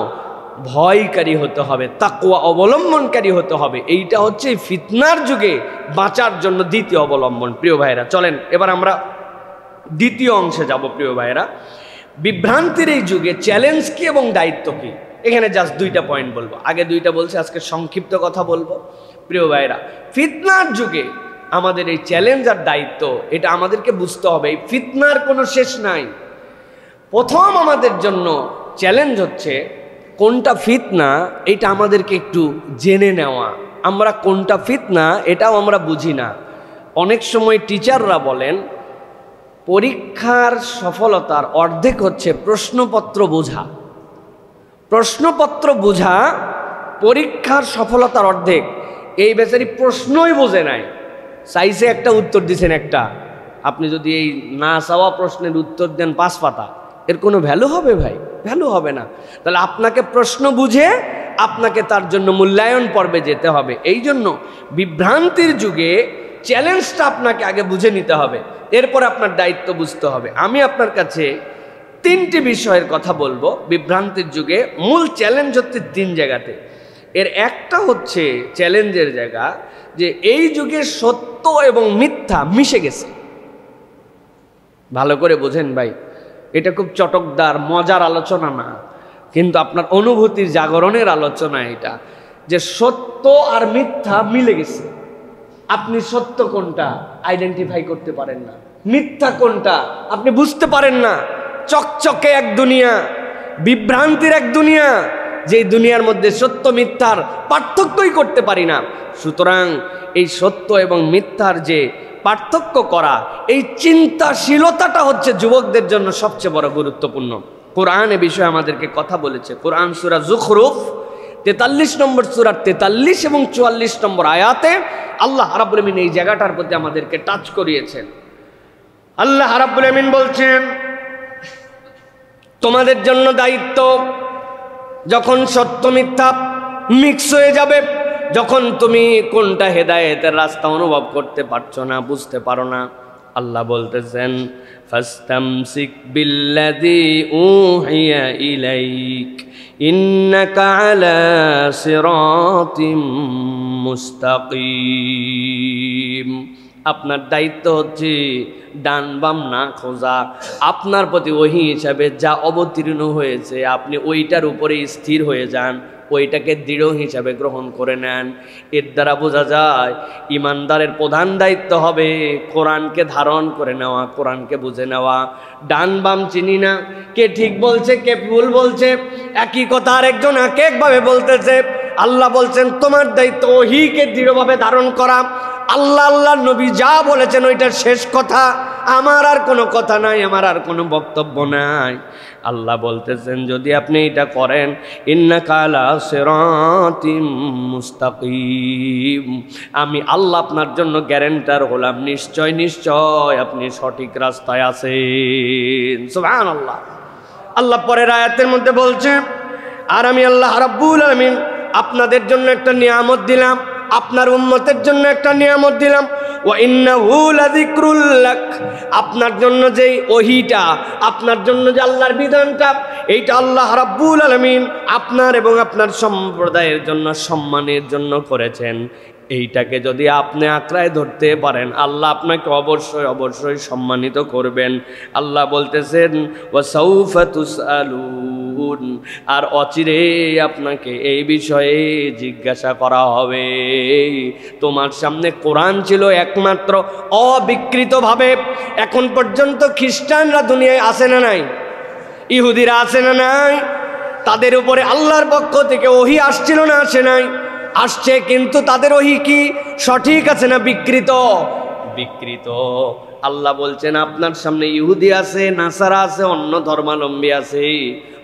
ভয়কারী হতে হবে, তাকওয়া অবলম্বনকারী হতে হবে। এইটা হচ্ছে ফিতনার যুগে বাঁচার জন্য দ্বিতীয় অবলম্বন। প্রিয় ভাইয়েরা, চলেন এবার আমরা দ্বিতীয় অংশে যাব। প্রিয় ভাইয়েরা, বিভ্রান্তির এই যুগে চ্যালেঞ্জ কি এবং দায়িত্ব কি, এখানে জাস্ট দুইটা পয়েন্ট বলবো। আগে দুইটা বলছি, আজকে সংক্ষিপ্ত কথা বলবো। প্রিয় ভাইয়েরা, ফিতনার যুগে আমাদের এই চ্যালেঞ্জ আর দায়িত্ব, এটা আমাদেরকে বুঝতে হবে। এই ফিতনার কোনো শেষ নাই। প্রথম আমাদের জন্য চ্যালেঞ্জ হচ্ছে কোনটা ফিতনা, এটা আমাদেরকে একটু জেনে নেওয়া। আমরা কোনটা ফিতনা এটাও আমরা বুঝি না। অনেক সময় টিচাররা বলেন পরীক্ষার সফলতার অর্ধেক হচ্ছে প্রশ্নপত্র বোঝা। প্রশ্নপত্র বোঝা পরীক্ষার সফলতার অর্ধেক। এই বেচারি প্রশ্নই বোঝে নাই, চাইছে একটা উত্তর দিছেন একটা। আপনি যদি এই না চাওয়া প্রশ্নের উত্তর দেন 5 পাতা, এর কোনো ভ্যালু হবে ভাই? ভ্যালু হবে না। তাহলে আপনাকে প্রশ্ন বুঝে আপনাকে তার জন্য মূল্যায়ন পর্বে যেতে হবে। এই জন্য বিভ্রান্তির যুগে চ্যালেঞ্জটা আপনাকে আগে বুঝে নিতে হবে, এরপর আপনার দায়িত্ব বুঝতে হবে। আমি আপনার কাছে তিনটি বিষয়ের কথা বলবো বিভ্রান্তির যুগে। মূল চ্যালেঞ্জ হচ্ছে তিন জায়গাতে। এর একটা হচ্ছে চ্যালেঞ্জের জায়গা যে এই যুগে সত্য এবং মিথ্যা মিশে গেছে। ভালো করে বোঝেন ভাই, এটা খুব চটকদার মজার আলোচনা না, কিন্তু আপনার অনুভূতির জাগরণের আলোচনা এটা, যে সত্য আর মিথ্যা মিলে গেছে। আপনি সত্য কোনটা আইডেন্টিফাই করতে পারেন না, মিথ্যা কোনটা আপনি বুঝতে পারেন না। চকচকে এক দুনিয়া, বিভ্রান্তির এক দুনিয়া, যে দুনিয়ার মধ্যে সত্য মিথ্যার পার্থক্যই করতে পারি না। সুতরাং এই সত্য এবং মিথ্যার যে পার্থক্য করা, এই চিন্তাশীলতাটা হচ্ছে যুবকদের জন্য সবচেয়ে বড় গুরুত্বপূর্ণ। কোরআন এ বিষয়ে আমাদেরকে কথা বলেছে। কোরআন সূরা যুখরুফ 43 নম্বর সূরার 43 এবং 44 নম্বর আয়াতে আল্লাহ রাব্বুল আমিন এই জায়গাটার প্রতি আমাদেরকে টাচ করিয়েছেন। আল্লাহ রাব্বুল আমিন বলছেন, তোমাদের জন্য দায়িত্ব, যখন সত্য মিথ্যা মিক্স হয়ে যাবে, যখন তুমি কোনটা হেদায়েতের রাস্তা অনুভব করতে পারছো না, বুঝতে পারো না, আল্লাহ বলতেছেন ফাস্তামসিক বিল্লাযী উহিয়া ইলাইক ইন্নাকা আলা সিরাতিম মুস্তাকিম। আপনার দায়িত্ব হচ্ছে ডান বাম না খোঁজা। আপনার প্রতি ওহী হিসাবে যা অবতীর্ণ হয়েছে আপনি ওইটার উপরে স্থির হয়ে যান, ওইটাকে দৃঢ় হিসাবে গ্রহণ করে নেন। এর দ্বারা বোঝা যায় ইমানদারের প্রধান দায়িত্ব হবে কোরআনকে ধারণ করে নেওয়া, কোরআনকে বুঝে নেওয়া। ডান বাম চিনি না, কে ঠিক বলছে কে ভুল বলছে, একই কথা আরেকজন এক একভাবে বলতেছে। আল্লাহ বলছেন তোমার দায়িত্ব ওহীকে দৃঢ়ভাবে ধারণ করা। আল্লাহ নবী যা বলেছেন ওইটার শেষ কথা, আমার আর কোনো কথা নাই, আমার আর কোনো বক্তব্য নাই। আল্লাহ বলতেছেন যদি আপনি এটা করেন, ইন্নাকা আলা সিরাতিম মুস্তাকিম, আমি আল্লাহ আপনার জন্য গ্যারান্টার হলাম, নিশ্চয় নিশ্চয় আপনি সঠিক রাস্তায় আছেন। সুবহানাল্লাহ। আল্লাহ পরের আয়াতের মধ্যে বলছেন, আর আমি আল্লাহ রাব্বুল আলামিন আপনাদের জন্য একটা নিয়ামত দিলাম, আপনার উম্মতের জন্য একটা নিয়ামত দিলাম। ওয়া ইন্নাহু লাযিকরুল লাক, আপনার জন্য যেই ওহীটা, আপনার জন্য যে আল্লাহর বিধানটা, এইটা আল্লাহ রাব্বুল আলামিন আপনার এবং আপনার সম্প্রদায়ের জন্য সম্মানের জন্য করেছেন। এইটাকে যদি আপনি আঁকড়ায় ধরতে পারেন, আল্লাহ আপনাকে অবশ্যই অবশ্যই সম্মানিত করবেন। আল্লাহ বলতেছেন ওয়া সাউফা তুসআলুন, আর অচিরে আপনাকে এই বিষয়ে জিজ্ঞাসা করা হবে। তোমার সামনে কোরআন ছিল একমাত্র অবিকৃতভাবে। এখন পর্যন্ত খ্রিস্টানরা দুনিয়ায় আছে না নাই? ইহুদিরা আছে না নাই? তাদের উপরে আল্লাহর পক্ষ থেকে ওহী আসছিল না আসে নাই? আসছে, কিন্তু তাদের ওহী কি সঠিক আছে না বিকৃত? বিকৃত। আল্লাহ বলছেন আপনার সামনে ইহুদি আছে, নাসারা আছে, অন্য ধর্মাবলম্বী আছে,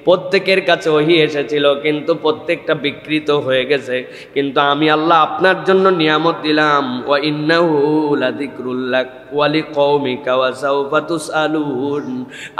প্রত্যেকের কাছে ওহী এসেছিল, কিন্তু প্রত্যেকটা বিকৃত হয়ে গেছে। কিন্তু আমি আল্লাহ আপনার জন্য নিয়ামত দিলাম, ওয়া ইন্নাহু লাযিকরুল লাক ওয়া লিকওমিকা ওয়া সাউফা তুসআলুন,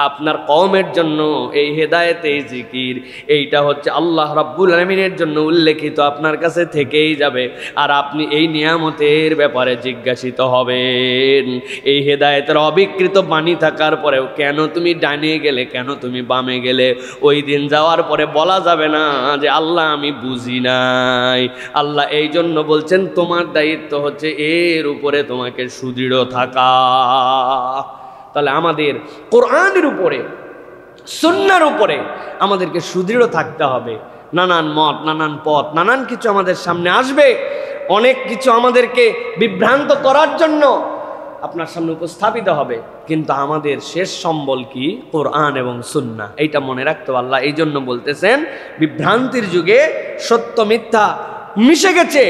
আপনার কওমের জন্য এই হেদায়েত, এই জিকির, এইটা হচ্ছে আল্লাহ রাব্বুল আলামিনের জন্য উল্লেখিত, আপনার কাছে থেকেই যাবে। আর আপনি এই নিয়ামতের ব্যাপারে জিজ্ঞাসিত হবেন। এই হেদায়েতের অবিকৃত বাণী থাকার পরেও কেন তুমি ডানে গেলে, কেন তুমি বামে গেলে, ওই দিন যাওয়ার পরে বলা যাবে না যে আল্লাহ আমি বুঝি নাই। আল্লাহ এই জন্য বলছেন তোমার দায়িত্ব হচ্ছে এর উপরে তোমাকে সুদৃঢ় থাকা। তাহলে আমাদের কোরআনের উপরে, সুন্নাহর উপরে আমাদেরকে সুদৃঢ় থাকতে হবে। নানান মত, নানান পথ, নানান কিছু আমাদের সামনে আসবে, অনেক কিছু আমাদেরকে বিভ্রান্ত করার জন্য আপনার সামনে উপস্থাপিত হবে, কিন্তু আমাদের শেষ সম্বল কি? কোরআন এবং সুন্নাহ। এইটা মনে রাখতে আল্লাহ এই জন্য বলতেছেন বিভ্রান্তির যুগে সত্য মিথ্যা মিশে গেছে,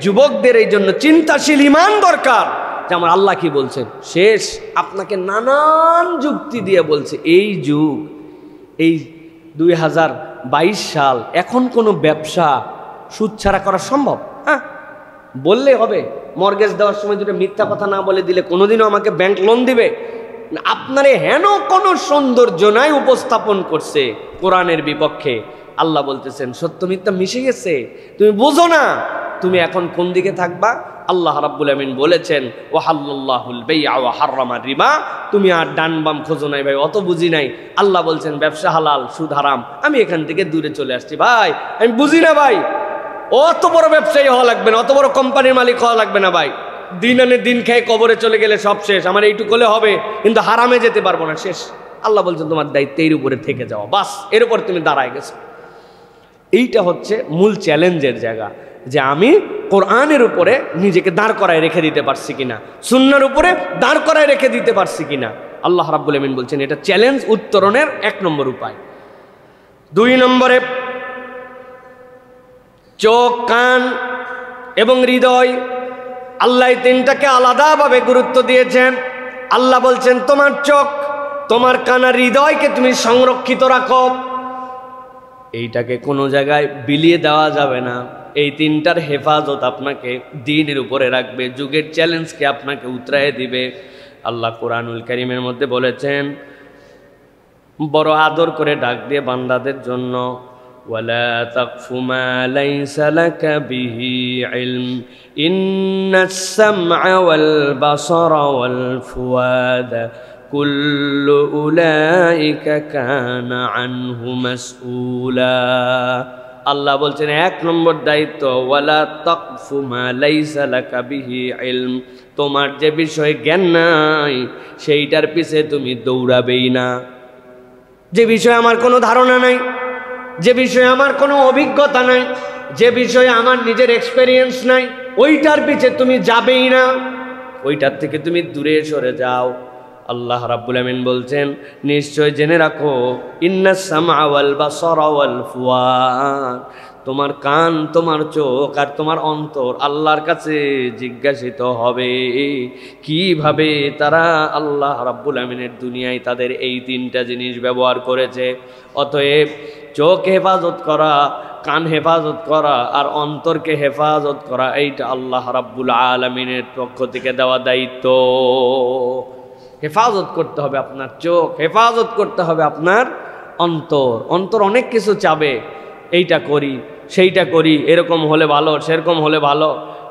যুবকদের এই জন্য চিন্তাশীল ঈমান দরকার যে আমার আল্লাহ কি বলছেন। শেষ আপনাকে নানান যুক্তি দিয়ে বলছে এই যুগ, এই 2022 সাল, এখন কোনো ব্যবসা সুদ ছাড়া করা সম্ভব? হ্যাঁ, বললে হবে। মর্গেজ দেওয়ার সময় দুটো মিথ্যা কথা না বলে দিলে কোনোদিনও আমাকে ব্যাংক লোন দিবে? আপনারে হেন কোনো সৌন্দর্য নাই উপস্থাপন করছে কোরআনের বিপক্ষে। আল্লাহ বলতেছেন সত্য মিথ্যা মিশে গেছে, তুমি বোঝো না, তুমি এখন কোন দিকে থাকবা? আল্লাহ রাব্বুল আমিন বলেছেন ওয়াহাল্লাল্লাহুল বাই'a ওয়া হাররামার রিবা। তুমি আর ডান বাম খোঁজো নাই ভাই, অত বুঝি নাই। আল্লাহ বলছেন ব্যবসা হালাল, সুদ হারাম। আমি এখান থেকে দূরে চলে আসছি ভাই, আমি বুঝি না ভাই। অত বড় ব্যবসায়ী হওয়া লাগবে না, অত বড় কোম্পানির মালিক হওয়া লাগবে না ভাই। দিন আনে দিন খেয়ে কবরে চলে গেলে সব শেষ, আমার এইটুকু হলে হবে, কিন্তু হারামে যেতে পারবো না, শেষ। আল্লাহ বলছেন তোমার দায়িত্ব এর উপরে থেকে যাও, বাস, এর উপর তুমি দাঁড়ায় গেছো। এইটা হচ্ছে মূল চ্যালেঞ্জের জায়গা, যে আমি কোরআনের উপরে নিজেকে দাঁড় করায় রেখে দিতে পারছি কিনা, সুন্নাহর উপরে দাঁড় করায় রেখে দিতে পারছি কিনা। আল্লাহ রাব্বুল আমিন বলছেন এটা চ্যালেঞ্জ উত্তরণের 1 নম্বর উপায়। 2 নম্বরে চোখ, কান এবং হৃদয়, আল্লাহ এই তিনটাকে আলাদাভাবে গুরুত্ব দিয়েছেন। আল্লাহ বলছেন তোমার চোখ, তোমার কান আর হৃদয়কে তুমি সংরক্ষিত রাখো। এইটাকে কোনো জায়গায় বিলিয়ে দেওয়া যাবে না। এই তিনটার হেফাজত আপনাকে দ্বীনের উপরে রাখবে, যুগের চ্যালেঞ্জকে আপনাকে উতরায়ে দিবে। আল্লাহ কোরআনুল কারীমের মধ্যে বলেছেন, বড় আদর করে ডাক দিয়ে বান্দাদের জন্য, ওয়ালা তাকফু মা লাইসা লাকা বিহি ইলম ইন্নাস সামআ ওয়াল বাসারা ওয়াল ফুয়াদা কুল্লু উলাইকা কানা আনহু মাসউলা। আল্লাহ বলছেন 1 নম্বর দায়িত্ব, ওয়ালা তাকফু মা লাইসা লাকা বিহি ইলম, তোমার যে বিষয়ে জ্ঞান নাই সেইটার পিছে তুমি দৌড়াবেই না। যে বিষয়ে আমার কোনো ধারণা নাই, যে বিষয়ে আমার কোনো অভিজ্ঞতা নাই, যে বিষয়ে আমার নিজের এক্সপেরিয়েন্স নাই, ওইটার পিছে তুমি যাবেই না, ওইটার থেকে তুমি দূরে সরে যাও। আল্লাহ রাব্বুল আমিন বলছেন নিশ্চয় জেনে রাখো, ইন্নাস সামআ ওয়াল বাসারা ওয়াল ফুয়াদ, তোমার কান, তোমার চোখ আর তোমার অন্তর আল্লাহর কাছে জিজ্ঞাসিত হবে কিভাবে তারা আল্লাহ রাব্বুল আমিনের দুনিয়ায় তাদের এই 3টা জিনিস ব্যবহার করেছে। অতএব চোখ হেফাজত করা, কান হেফাজত করা আর অন্তরকে হেফাজত করা, এইটা আল্লাহ রাব্বুল আলামিনের পক্ষ থেকে দেওয়া দায়িত্ব। হেফাজত করতে হবে আপনার চোখ, হেফাজত করতে হবে আপনার অন্তর। অন্তর অনেক কিছু চাবে, এইটা করি, সেইটা করি, এরকম হলে ভালো, সেরকম হলে ভালো,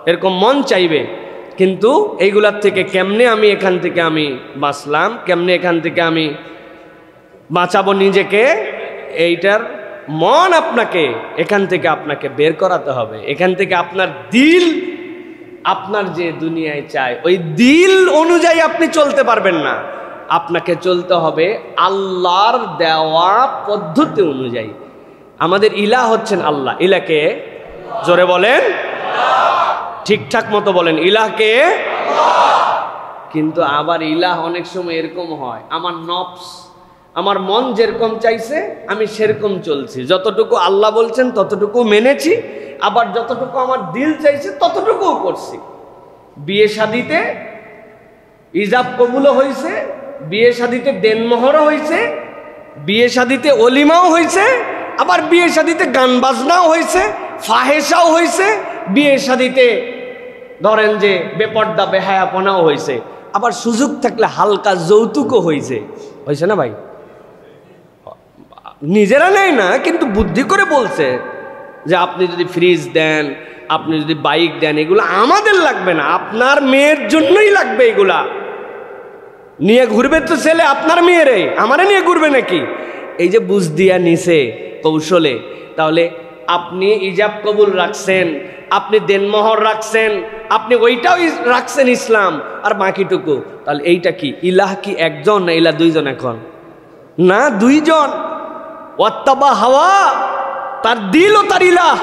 এরকম মন চাইবে। কিন্তু এইগুলার থেকে কেমনে আমি এখান থেকে আমি বাঁচলাম, কেমনে এখান থেকে আমি বাঁচাবো নিজেকে, এইটার মন আপনাকে এখান থেকে আপনাকে বের করাতে হবে। এখান থেকে আপনার দিল, আপনার যে দুনিয়ায় চায় ওই দিল অনুযায়ী আপনি চলতে পারবেন না। আপনাকে চলতে হবে আল্লাহর দেওয়া পদ্ধতি অনুযায়ী। আমাদের ইলাহ হচ্ছেন আল্লাহ। ইলাহকে জোরে বলেন, ঠিকঠাক মতো বলেন, ইলাহকে। কিন্তু আবার ইলাহ অনেক সময় এরকম হয়, আমার নফস, আমার মন যেরকম চাইছে আমি সেরকম চলছি, যতটুকু আল্লাহ বলছেন ততটুকু মেনেছি, আবার যতটুকু আমার দিল চাইছে ততটুকুও করছি। বিয়ে শাদিতে ইজাব কবুলও হয়েছে, বিয়ে শাদিতে দেনমোহরও হয়েছে, বিয়ে শাদিতে অলিমাও হয়েছে, আবার বিয়ে শাদিতে গান বাজনাও হয়েছে, ফাহেসাও হয়েছে, বিয়ে শাদিতে ধরেন যে বেপর্দা বেহায়াপনাও হয়েছে, আবার সুযোগ থাকলে হালকা যৌতুকও হয়েছে। হয়েছে না ভাই? নিজেরা নেয় না, কিন্তু বুদ্ধি করে বলছে যে আপনি যদি ফ্রিজ দেন, আপনি যদি বাইক দেন, এগুলো আমাদের লাগবে না, আপনার মেয়ের জন্যই লাগবে। এগুলা নিয়ে ঘুরবে তো ছেলে, আপনার মেয়েরে, আমারে নিয়ে ঘুরবে নাকি? এই যে বুঝ দিয়া নিছে কৌশলে, তাহলে আপনি ইজাব কবুল রাখছেন, আপনি দেনমোহর রাখছেন, আপনি ওইটাও রাখছেন ইসলাম, আর বাকিটুকু, তাহলে এইটা কি ইলাহ? কি একজন না ইলাহ 2 জন? এখন না, 2 জন। ওয়াত্তাবা হাওয়া, তার দিল ও তার ইলাহ।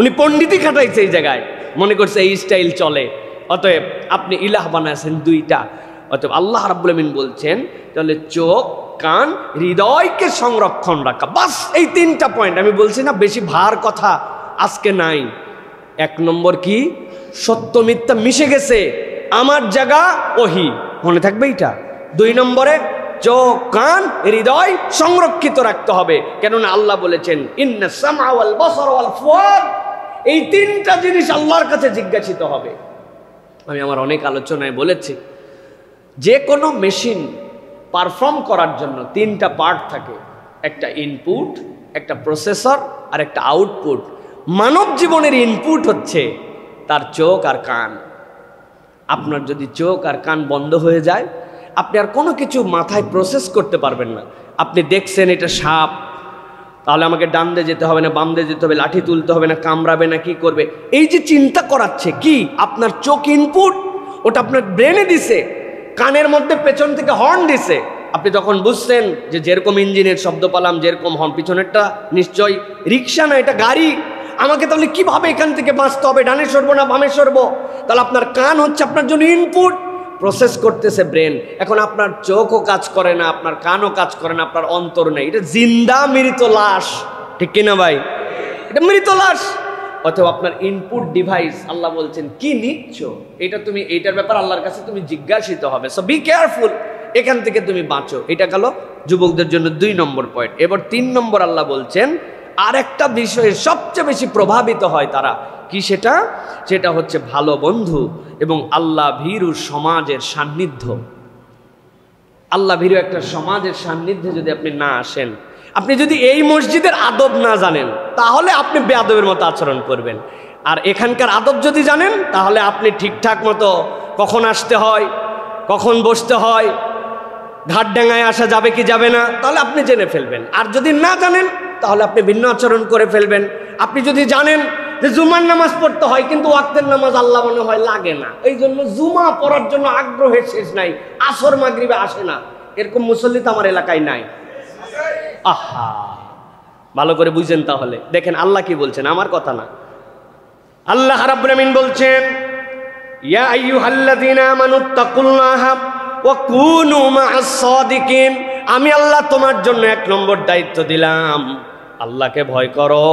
উনি পণ্ডিতই খাটাইছে এই জায়গায়, মনে করছে এই স্টাইল চলে। অতএব আপনি ইলাহ বানাইছেন 2টা। অতএব আল্লাহ রাব্বুল আমিন বলছেন তাহলে চোখ, কান, হৃদয়কে সংরক্ষণ রাখা, বাস এই 3টা পয়েন্ট। আমি বলছি না বেশি ভার কথা আজকে নাই। 1 নম্বর কি? সত্য মিথ্যা মিশে গেছে, আমার জায়গা ওহী, মনে থাকবে এটা। 2 নম্বরে চোখ, কান, হৃদয় সংরক্ষিত রাখতে হবে, কেননা আল্লাহ বলেছেন ইন্নাস সামআ ওয়াল বাসারা ওয়াল ফুয়াদ, এই 3টা জিনিস আল্লাহর কাছে জিজ্ঞাসিত হবে। আমি আমার অনেক আলোচনায় বলেছি, যে কোনো মেশিন পারফর্ম করার জন্য 3টা পার্ট থাকে, একটা ইনপুট, একটা প্রসেসর আর একটা আউটপুট। মানব জীবনের ইনপুট হচ্ছে তার চোখ আর কান, আপনার যদি চোখ আর কান বন্ধ হয়ে যায়, আপনি আর কোনো কিছু মাথায় প্রসেস করতে পারবেন না। আপনি দেখছেন এটা সাপ, তাহলে আমাকে ডান দিয়ে যেতে হবে না বাম দিয়ে যেতে হবে, লাঠি তুলতে হবে না, কামড়াবে না, কি করবে, এই যে চিন্তা করাচ্ছে কি আপনার চোখ ইনপুট, ওটা আপনার ব্রেনে দিছে, কানের মধ্যে পেছন থেকে হর্ন দিছে। আপনি তখন বুঝছেন যে যেরকম ইঞ্জিনের শব্দ পালাম, যেরকম হর্ন, পিছনেরটা নিশ্চয়ই রিক্সা না, এটা গাড়ি, আমাকে তাহলে কিভাবে এখান থেকে বাঁচতে হবে, ডানে সরবো না বামে সরবো। তাহলে আপনার কান হচ্ছে আপনার জন্য ইনপুট, প্রসেস করতেছে ব্রেন। এখন আপনার চোখও কাজ করে না, আপনার কানও কাজ করে না, আপনার অন্তর নেই। এটা জিন্দা মৃত লাশ, ঠিক কিনা ভাই? এটা মৃত লাশ। অথবা আপনার ইনপুট ডিভাইস, আল্লাহ বলছেন কি নিচ্ছ, এটা তুমি, এইটার ব্যাপার আল্লাহর কাছে তুমি জিজ্ঞাসিত হবে। সো বি কেয়ারফুল, এখান থেকে তুমি বাঁচো। এটা গেল যুবকদের জন্য 2 নম্বর পয়েন্ট। এবার 3 নম্বর আল্লাহ বলছেন আর একটা বিষয়ে সবচেয়ে বেশি প্রভাবিত হয় তারা, কি সেটা? সেটা হচ্ছে ভালো বন্ধু এবং আল্লাহ ভীরু সমাজের সান্নিধ্য। আল্লাহ ভীরু একটা সমাজের সান্নিধ্যে যদি আপনি না আসেন, আপনি যদি এই মসজিদের আদব না জানেন, তাহলে আপনি বেয়াদবের মতো আচরণ করবেন। আর এখানকার আদব যদি জানেন, তাহলে আপনি ঠিকঠাক মতো কখন আসতে হয়, কখন বসতে হয়, ঘাটডাঙ্গায় আসা যাবে কি যাবে না, তাহলে আপনি জেনে ফেলবেন। আর যদি না জানেন, তাহলে আপনি ভিন্ন আচরণ করে ফেলবেন। আপনি যদি জানেন যে জুমার নামাজ পড়তে হয়, কিন্তু ওয়াক্তের নামাজ আল্লাহ মনে হয় লাগে না, এই জন্য জুমা পড়ার জন্য আগ্রহের শেষ নাই, আসর মাগরিবে আসে না, এরকম মুসল্লি তো আমার এলাকায় নাই। আহা, ভালো করে বুঝেন। তাহলে দেখেন আল্লাহ কি বলছেন, আমার কথা না। আল্লাহ রাব্বুল আমিন বলছেন, ইয়া আইয়ুহাল্লাযীনা আমানুত্তাকুল্লাহা ওয়া কুনু মা'আস সাদিকিন। আমি আল্লাহ তোমার জন্য 1 নম্বর দায়িত্ব দিলাম, আল্লাহকে ভয় করো।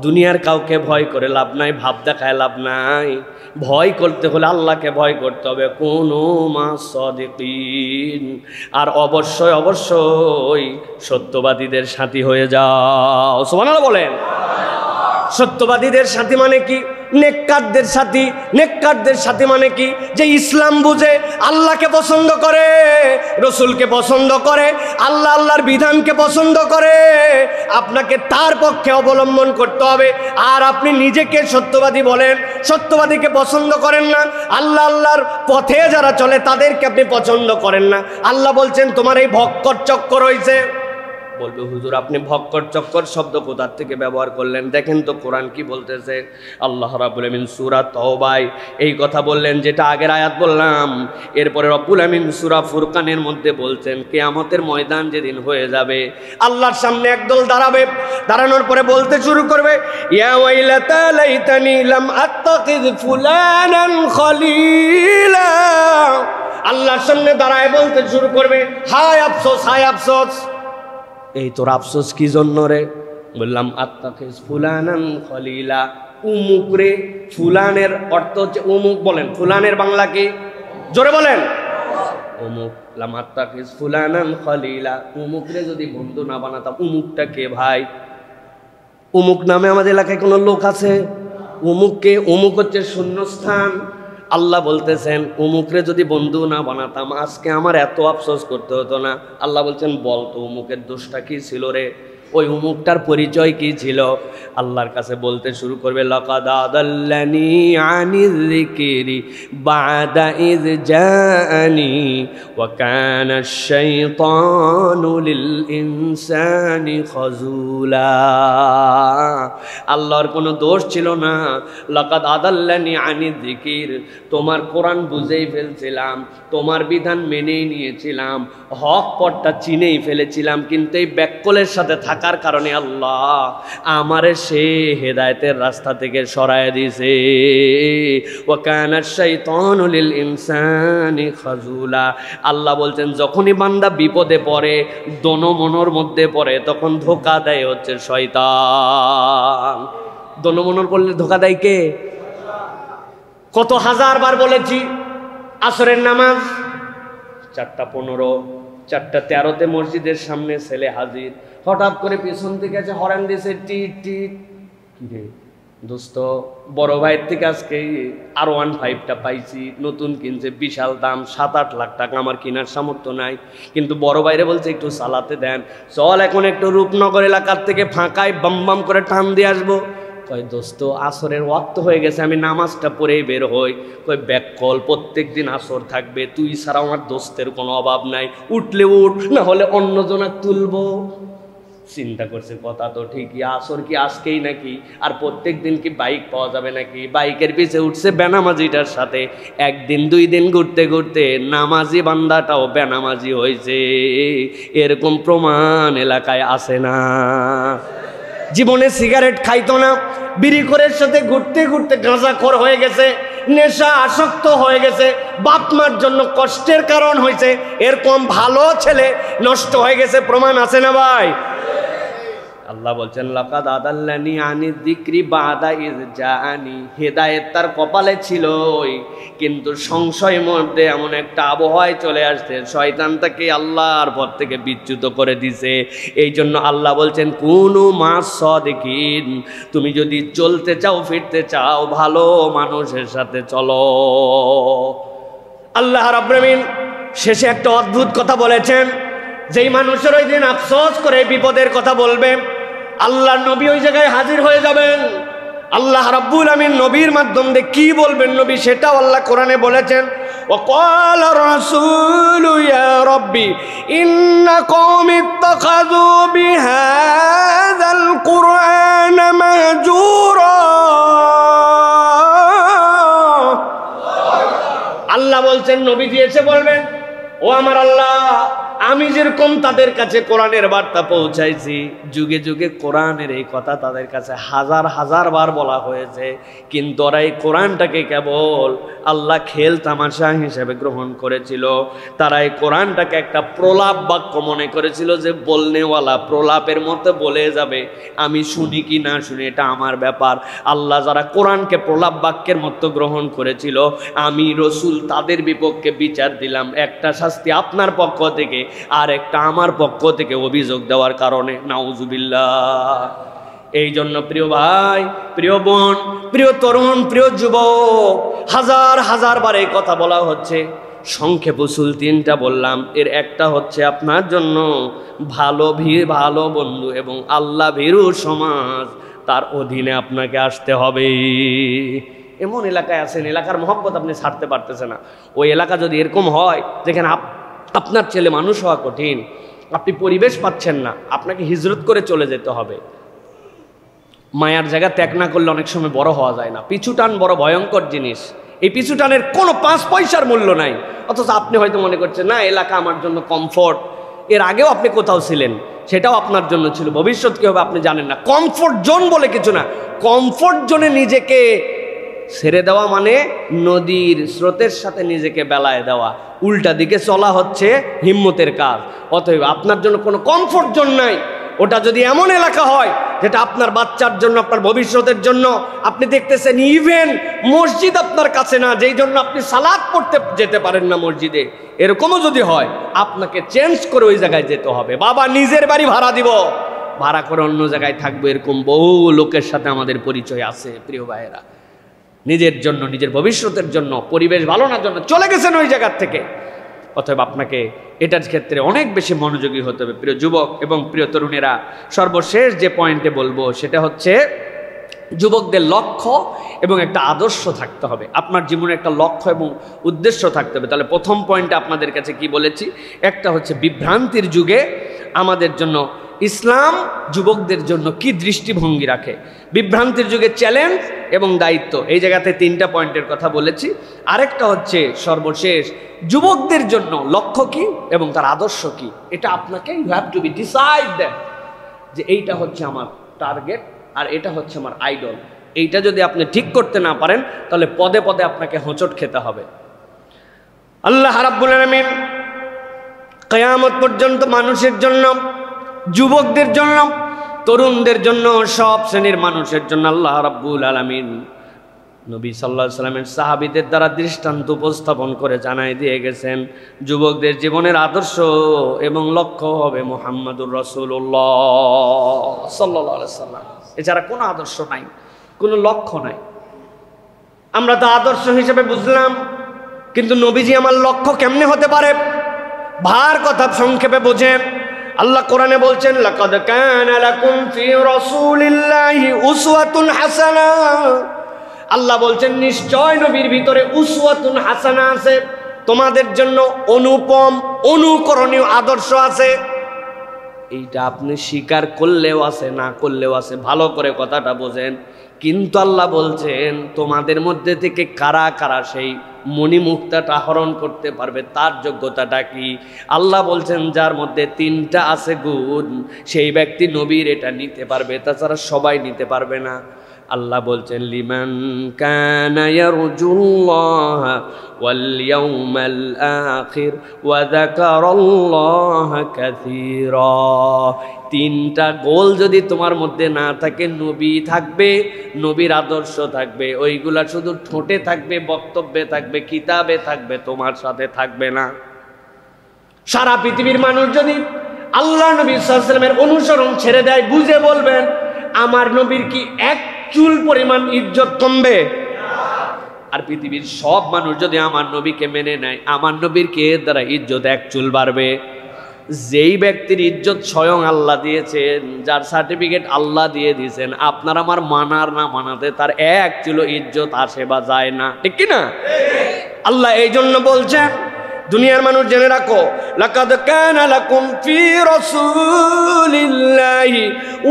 দুনিয়ার কাউকে ভয় করে লাভ নাই, ভাব দেখায় লাভ নাই। ভয় করতে হলে আল্লাহকে ভয় করতে হবে। কুনু মা'আস সাদিকিন, আর অবশ্যই অবশ্যই সত্যবাদীদের সাথী হয়ে যাও। সুবহানাল্লাহ বলেন। সত্যবাদীদের সাথী মানে কি? নেককারদের সাথী। নেককারদের সাথী মানে কি? যে ইসলাম বুঝে, আল্লাহকে পছন্দ করে, রসুলকে পছন্দ করে, আল্লাহ আল্লাহর বিধানকে পছন্দ করে। আপনাকে তার পক্ষে অবলম্বন করতে হবে। আর আপনি নিজেকে সত্যবাদী বলেন, সত্যবাদীকে পছন্দ করেন না। আল্লাহ আল্লাহর পথে যারা চলে তাদেরকে আপনি পছন্দ করেন না। আল্লাহ বলছেন তোমার এই ভক্কর চক্কর হয়েছে। বলবে হুজুর আপনি ভক্কর চক্কর শব্দ কোথা থেকে ব্যবহার করলেন? দেখেন তো কোরআন কি বলতেছে। আল্লাহ রাব্বুল আমিন সূরা তাওবায় এই কথা বললেন, যেটা আগের আয়াত বললাম। এরপরে রব্বুল আমিন সূরা ফুরকানের মধ্যে বলছেন, কিয়ামতের ময়দান যেদিন হয়ে যাবে, আল্লাহর সামনে একদল দাঁড়াবে। দাঁড়ানোর পরে বলতে শুরু করবে, ইয়া ওয়াইলাতা লাইতানি লাম আত্তাখিয ফুলানান খলিলা। আল্লাহর সামনে দাঁড়ায় বলতে শুরু করবে, হায় আফসোস, হায় আফসোস। এই তোর আফসোস কি জন্য রে? বললাম আত্তাখিজ ফুলানান খলিলা, উমুক রে। ফুলানের অর্থ হচ্ছে উমুক। বলেন ফুলানের বাংলা কি? জোরে বলেন। উমুক। লাম আত্তাখিজ ফুলানান খলিলা, উমুক রে যদি বন্ধু না বানাতাম। উমুকটা কে ভাই? উমুক নামে আমাদের এলাকায় কোনো লোক আছে? উমুককে, উমুক হচ্ছে শূন্যস্থান। আল্লাহ বলতেছেন উমুকরে যদি বন্ধু না বানাতাম, আজকে আমার এত আফসোস করতে হতো না। আল্লাহ বলছেন বলতো উমুকের দোষটা কি ছিল রে? ওই উমুকটার পরিচয় কি ছিল? আল্লাহর কাছে বলতে শুরু করবে, লাকাদ আদাল্লানি আনিয যিকরি বা'দা ইয জাআনি ওয়া কানা আশ-শাইতানু লিল ইনসানি খাযুলা। আল্লাহর কোনো দোষ ছিল না। লাকাদ আদাল্লানি আনিয যিকির, তোমার কোরআন বুঝেই ফেলছিলাম, তোমার বিধান মেনেই নিয়েছিলাম, হক পথটা চিনেই ফেলেছিলাম, কিন্তু এই ব্যাককলের সাথে থাকার কারণে আল্লাহ আমারে সে হেদায়েতের রাস্তা থেকে সরায় দিয়েছে। ওয়া কানা আশ-শাইতানু লিল ইনসানি খাযুলা। আল্লাহ বলছেন যখনই বান্দা বিপদে পড়ে, দনমনর মধ্যে পড়ে, তখন ধোঁকা দেয় হচ্ছে শয়তান। দনমনর পড়লে ধোঁকা দেয় কে? কত হাজার বার বলেছি, আসরের নামাজ 4:15, 4:13 মসজিদের সামনে ছেলে হাজির। হঠাৎ করে পিছন থেকে আছে হরেন দিয়েছে, টিট টিট। কি রে দোস্ত, বড় ভাইয়ের থেকে আজকে R15টা পাইছি, নতুন কিনছে, বিশাল দাম, 7-8 লাখ টাকা। আমার কেনার সামর্থ্য নাই, কিন্তু বড় ভাইরে বলছে একটু চালাতে দেন। চল এখন একটু রূপনগর এলাকার থেকে ফাঁকায় বাম বাম করে টান দিয়ে আসবো। কয় দোস্ত আসরের ওয়াক্ত হয়ে গেছে, আমি নামাজটা পড়েই বের হই। কয় ব্যাককল, প্রত্যেক দিন আসর থাকবে, তুই ছাড়া আমার দোস্তের কোনো অভাব নাই, উঠলে উঠ, না হলে অন্যজনা তুলবো। চিন্তা করছে কথা তো ঠিকই, আসর কি আজকেই নাকি? আর প্রত্যেক দিন কি বাইক পাওয়া যাবে নাকি? বাইকের পিছে উঠছে বেনামাজিটার সাথে। একদিন দুই দিন ঘুরতে ঘুরতে নামাজি বান্দাটাও বেনামাজি হয়েছে। এরকম প্রমাণ এলাকায় আসে না? জীবনে সিগারেট খাইতো না, বিড়িখোরের সাথে ঘুরতে ঘুরতে গাঁজাখোর হয়ে গেছে, নেশা আসক্ত হয়ে গেছে, বাপ মার জন্য কষ্টের কারণ হয়েছে। এরকম ভালো ছেলে নষ্ট হয়ে গেছে, প্রমাণ আছে না ভাই? আল্লাহ বলছেন লাকাদ আদাল্লানি আনি যিকরি বাদা ইয জাআনি। হেদায়েত তার কপালে ছিল, কিন্তু সংশয়ের মধ্যে এমন একটা আবহাওয়ায় চলে আসছে, শয়তান তাকে আল্লাহর পথ থেকে বিচ্যুত করে দিছে। এই জন্য আল্লাহ বলছেন কুনু মাস সাদিকিন, তুমি যদি চলতে চাও, ফিরতে চাও, ভালো মানুষের সাথে চলো। আল্লাহ রাব্বুল আমিন শেষে একটা অদ্ভুত কথা বলেছেন, যেই মানুষের ওই দিন আফসোস করে বিপদের কথা বলবে, আল্লাহর নবী ওই জায়গায় হাজির হয়ে যাবেন। আল্লাহ রাব্বুল আমিন নবীর মাধ্যম দিয়ে কি বলবেন নবী, সেটাও আল্লাহ কোরআনে বলেছেন। وقال الرسول يا ربي إن قوم اتخذوا بهذا القرآن مهجورا। আল্লাহ বলছেন নবীজি এসে বলবেন, ও আমার আল্লাহ, আমি যেরকম তাদের কাছে কোরআনের বার্তা পৌঁছাইছি, যুগে যুগে কোরআনের এই কথা তাদের কাছে হাজার হাজার বার বলা হয়েছে, কিন্তু ওরা এই কোরআনটাকে কেবল আল্লাহ খেল তামাশা হিসেবে গ্রহণ করেছিল। তারা এই কোরআনটাকে একটা প্রলাপ বাক্য মনে করেছিল, যে বলনেওয়ালা প্রলাপের মতো বলে যাবে, আমি শুনি কি না শুনি এটা আমার ব্যাপার। আল্লাহ যারা কোরআনকে প্রলাপ বাক্যের মতো গ্রহণ করেছিল, আমি রসুল তাদের বিপক্ষে বিচার দিলাম, একটা শাস্তি আপনার পক্ষ থেকে আর একটা আমার পক্ষ থেকে অভিযোগ দেওয়ার কারণে। নাউজুবিল্লাহ। এই জন্য প্রিয় ভাই, প্রিয় বোন, প্রিয় তরুণ, প্রিয় যুবক, হাজার হাজার বার এই কথা বলা হচ্ছে, সংক্ষেপ উসুল তিনটা বললাম। এর একটা হচ্ছে আপনার জন্য ভালো বন্ধু এবং আল্লাহ ভীরু সমাজ, তার অধীনে আপনাকে আসতে হবে। এমন এলাকায় আছেন, এলাকার মহব্বত আপনি ছাড়তে পারতেছে না। ওই এলাকা যদি এরকম হয় যেখানে আপনার ছেলে মানুষ হওয়া কঠিন, আপনি পরিবেশ পাচ্ছেন না, আপনাকে হিজরত করে চলে যেতে হবে। মায়ার জায়গা ত্যাগ না করলে অনেক সময় বড় হওয়া যায় না। পিছুটান বড় ভয়ঙ্কর জিনিস। এই পিছুটানের কোনো 5 পয়সার মূল্য নাই, অথচ আপনি হয়তো মনে করছেন না এলাকা আমার জন্য কমফোর্ট। এর আগেও আপনি কোথাও ছিলেন, সেটাও আপনার জন্য ছিল, ভবিষ্যৎ কি হবে আপনি জানেন না। কমফোর্ট জোন বলে কিছু না। কমফোর্ট জোনে নিজেকে ছেড়ে দেওয়া মানে নদীর স্রোতের সাথে নিজেকে বেলায় দেওয়া, উল্টা দিকে চলা হচ্ছে হিম্মতের কাজ। অতএব আপনার জন্য কোনো কমফোর্ট জোন নাই। ওটা যদি এমন এলাকা হয় যেটা আপনার বাচ্চার জন্য, আপনার ভবিষ্যতের জন্য, আপনি দেখতেছেন ইভেন মসজিদ আপনার কাছে না, যেই জন্য আপনি সালাত পড়তে যেতে পারেন না মসজিদে, এরকমও যদি হয়, আপনাকে চেঞ্জ করে ওই জায়গায় যেতে হবে। বাবা নিজের বাড়ি ভাড়া দিব, ভাড়া করে অন্য জায়গায় থাকবে, এরকম বহু লোকের সাথে আমাদের পরিচয় আছে। প্রিয় ভাইয়েরা, নিজের জন্য, নিজের ভবিষ্যতের জন্য, পরিবেশ ভালো না জন্য চলে গেছেন ওই জায়গার থেকে। অতএব আপনাকে এটার ক্ষেত্রে অনেক বেশি মনোযোগী হতে হবে। প্রিয় যুবক এবং প্রিয় তরুণেরা, সর্বশেষ যে পয়েন্টে বলবো সেটা হচ্ছে যুবকদের লক্ষ্য এবং একটা আদর্শ থাকতে হবে। আপনার জীবনে একটা লক্ষ্য এবং উদ্দেশ্য থাকতে হবে। তাহলে প্রথম পয়েন্টে আপনাদের কাছে কি বলেছি, একটা হচ্ছে বিভ্রান্তির যুগে আমাদের জন্য ইসলাম যুবকদের জন্য কি দৃষ্টিভঙ্গি রাখে। বিভ্রান্তির যুগে চ্যালেঞ্জ এবং দায়িত্ব, এই জায়গাতে 3টা পয়েন্টের কথা বলেছি। আরেকটা হচ্ছে সর্বশেষ, যুবকদের জন্য লক্ষ্য কি এবং তার আদর্শ কি। এটা আপনাকে you have to be decide that, যে এইটা হচ্ছে আমার টার্গেট আর এটা হচ্ছে আমার আইডল। এইটা যদি আপনি ঠিক করতে না পারেন, তাহলে পদে পদে আপনাকে হোঁচট খেতে হবে। আল্লাহ রাব্বুল আলামিন কিয়ামত পর্যন্ত মানুষের জন্য, যুবকদের জন্য, তরুণদের জন্য, সব শ্রেণীর মানুষের জন্য আল্লাহ রাব্বুল আলামিন নবী সাল্লাল্লাহু আলাইহি সাল্লামের সাহাবীদের দ্বারা দৃষ্টান্ত উপস্থাপন করে জানাই দিয়ে গেছেন, যুবকদের জীবনের আদর্শ এবং লক্ষ্য হবে মুহাম্মাদুর রাসূলুল্লাহ সাল্লাল্লাহু আলাইহি সাল্লাম। এছাড়া কোনো আদর্শ নাই, কোনো লক্ষ্য নাই। আমরা তো আদর্শ হিসেবে বুঝলাম, কিন্তু নবীজি আমার লক্ষ্য কেমনে হতে পারে? ভার কথা সংক্ষেপে বোঝেন। আল্লাহ কোরআনে বলছেন লাকাদ কানা লাকুম ফি রাসূলিল্লাহি উসওয়াতুন হাসানা। আল্লাহ বলছেন নিশ্চয় নবীর ভিতরে উসওয়াতুন হাসানা আছে, তোমাদের জন্য অনুপম অনুকরণীয় আদর্শ আছে। এইটা আপনি স্বীকার করলেও আছে, না করলেও আছে, ভালো করে কথাটা বোঝেন। কিন্তু আল্লাহ বলছেন তোমাদের মধ্যে থেকে কারা কারা সেই মণিমুক্তাটা হরণ করতে পারবে, তার যোগ্যতাটা কি? আল্লাহ বলছেন যার মধ্যে 3টা আছে গুণ, সেই ব্যক্তি নবীর এটা নিতে পারবে, তাছাড়া সবাই নিতে পারবে না। আল্লাহ বলছেন লিমান কানা ইয়ারজুল্লাহ ওয়াল ইয়াউমাল আখির ওয়া যাকারাল্লাহা কাসীরা। 3টা গোল যদি তোমার মধ্যে না থাকে, নবী থাকবে, নবীর আদর্শ থাকবে, ওইগুলা শুধু ঠোঁটে থাকবে, বক্তব্যে থাকবে, কিতাবে থাকবে, তোমার সাথে থাকবে না। সারা পৃথিবীর মানুষ যদি আল্লাহ নবী সাল্লাল্লাহু আলাইহি ওয়াসাল্লামের অনুসরণ ছেড়ে দেয়, বুঝে বলবেন আমার নবীর কি এক চুল পরিমাণ ইজ্জত কমবে? আর পৃথিবীর সব মানুষ যদি আমার নবীকে মেনে নেয়, আমার নবীর কে দ্বারা ইজ্জত এক চুল বাড়বে? যেই ব্যক্তির ইজ্জত স্বয়ং আল্লাহ দিয়েছেন, যার সার্টিফিকেট আল্লাহ দিয়ে দিয়েছেন, আপনার আমার মানার না মানাতে তার এক চুল ইজ্জত আসে বা যায় না, ঠিক কি না? আল্লাহ এই জন্য বলছেন দুনিয়ার মানুষ জেনে রাখো, লাকাদ কানা লাকুম ফি রাসূলিল্লাহি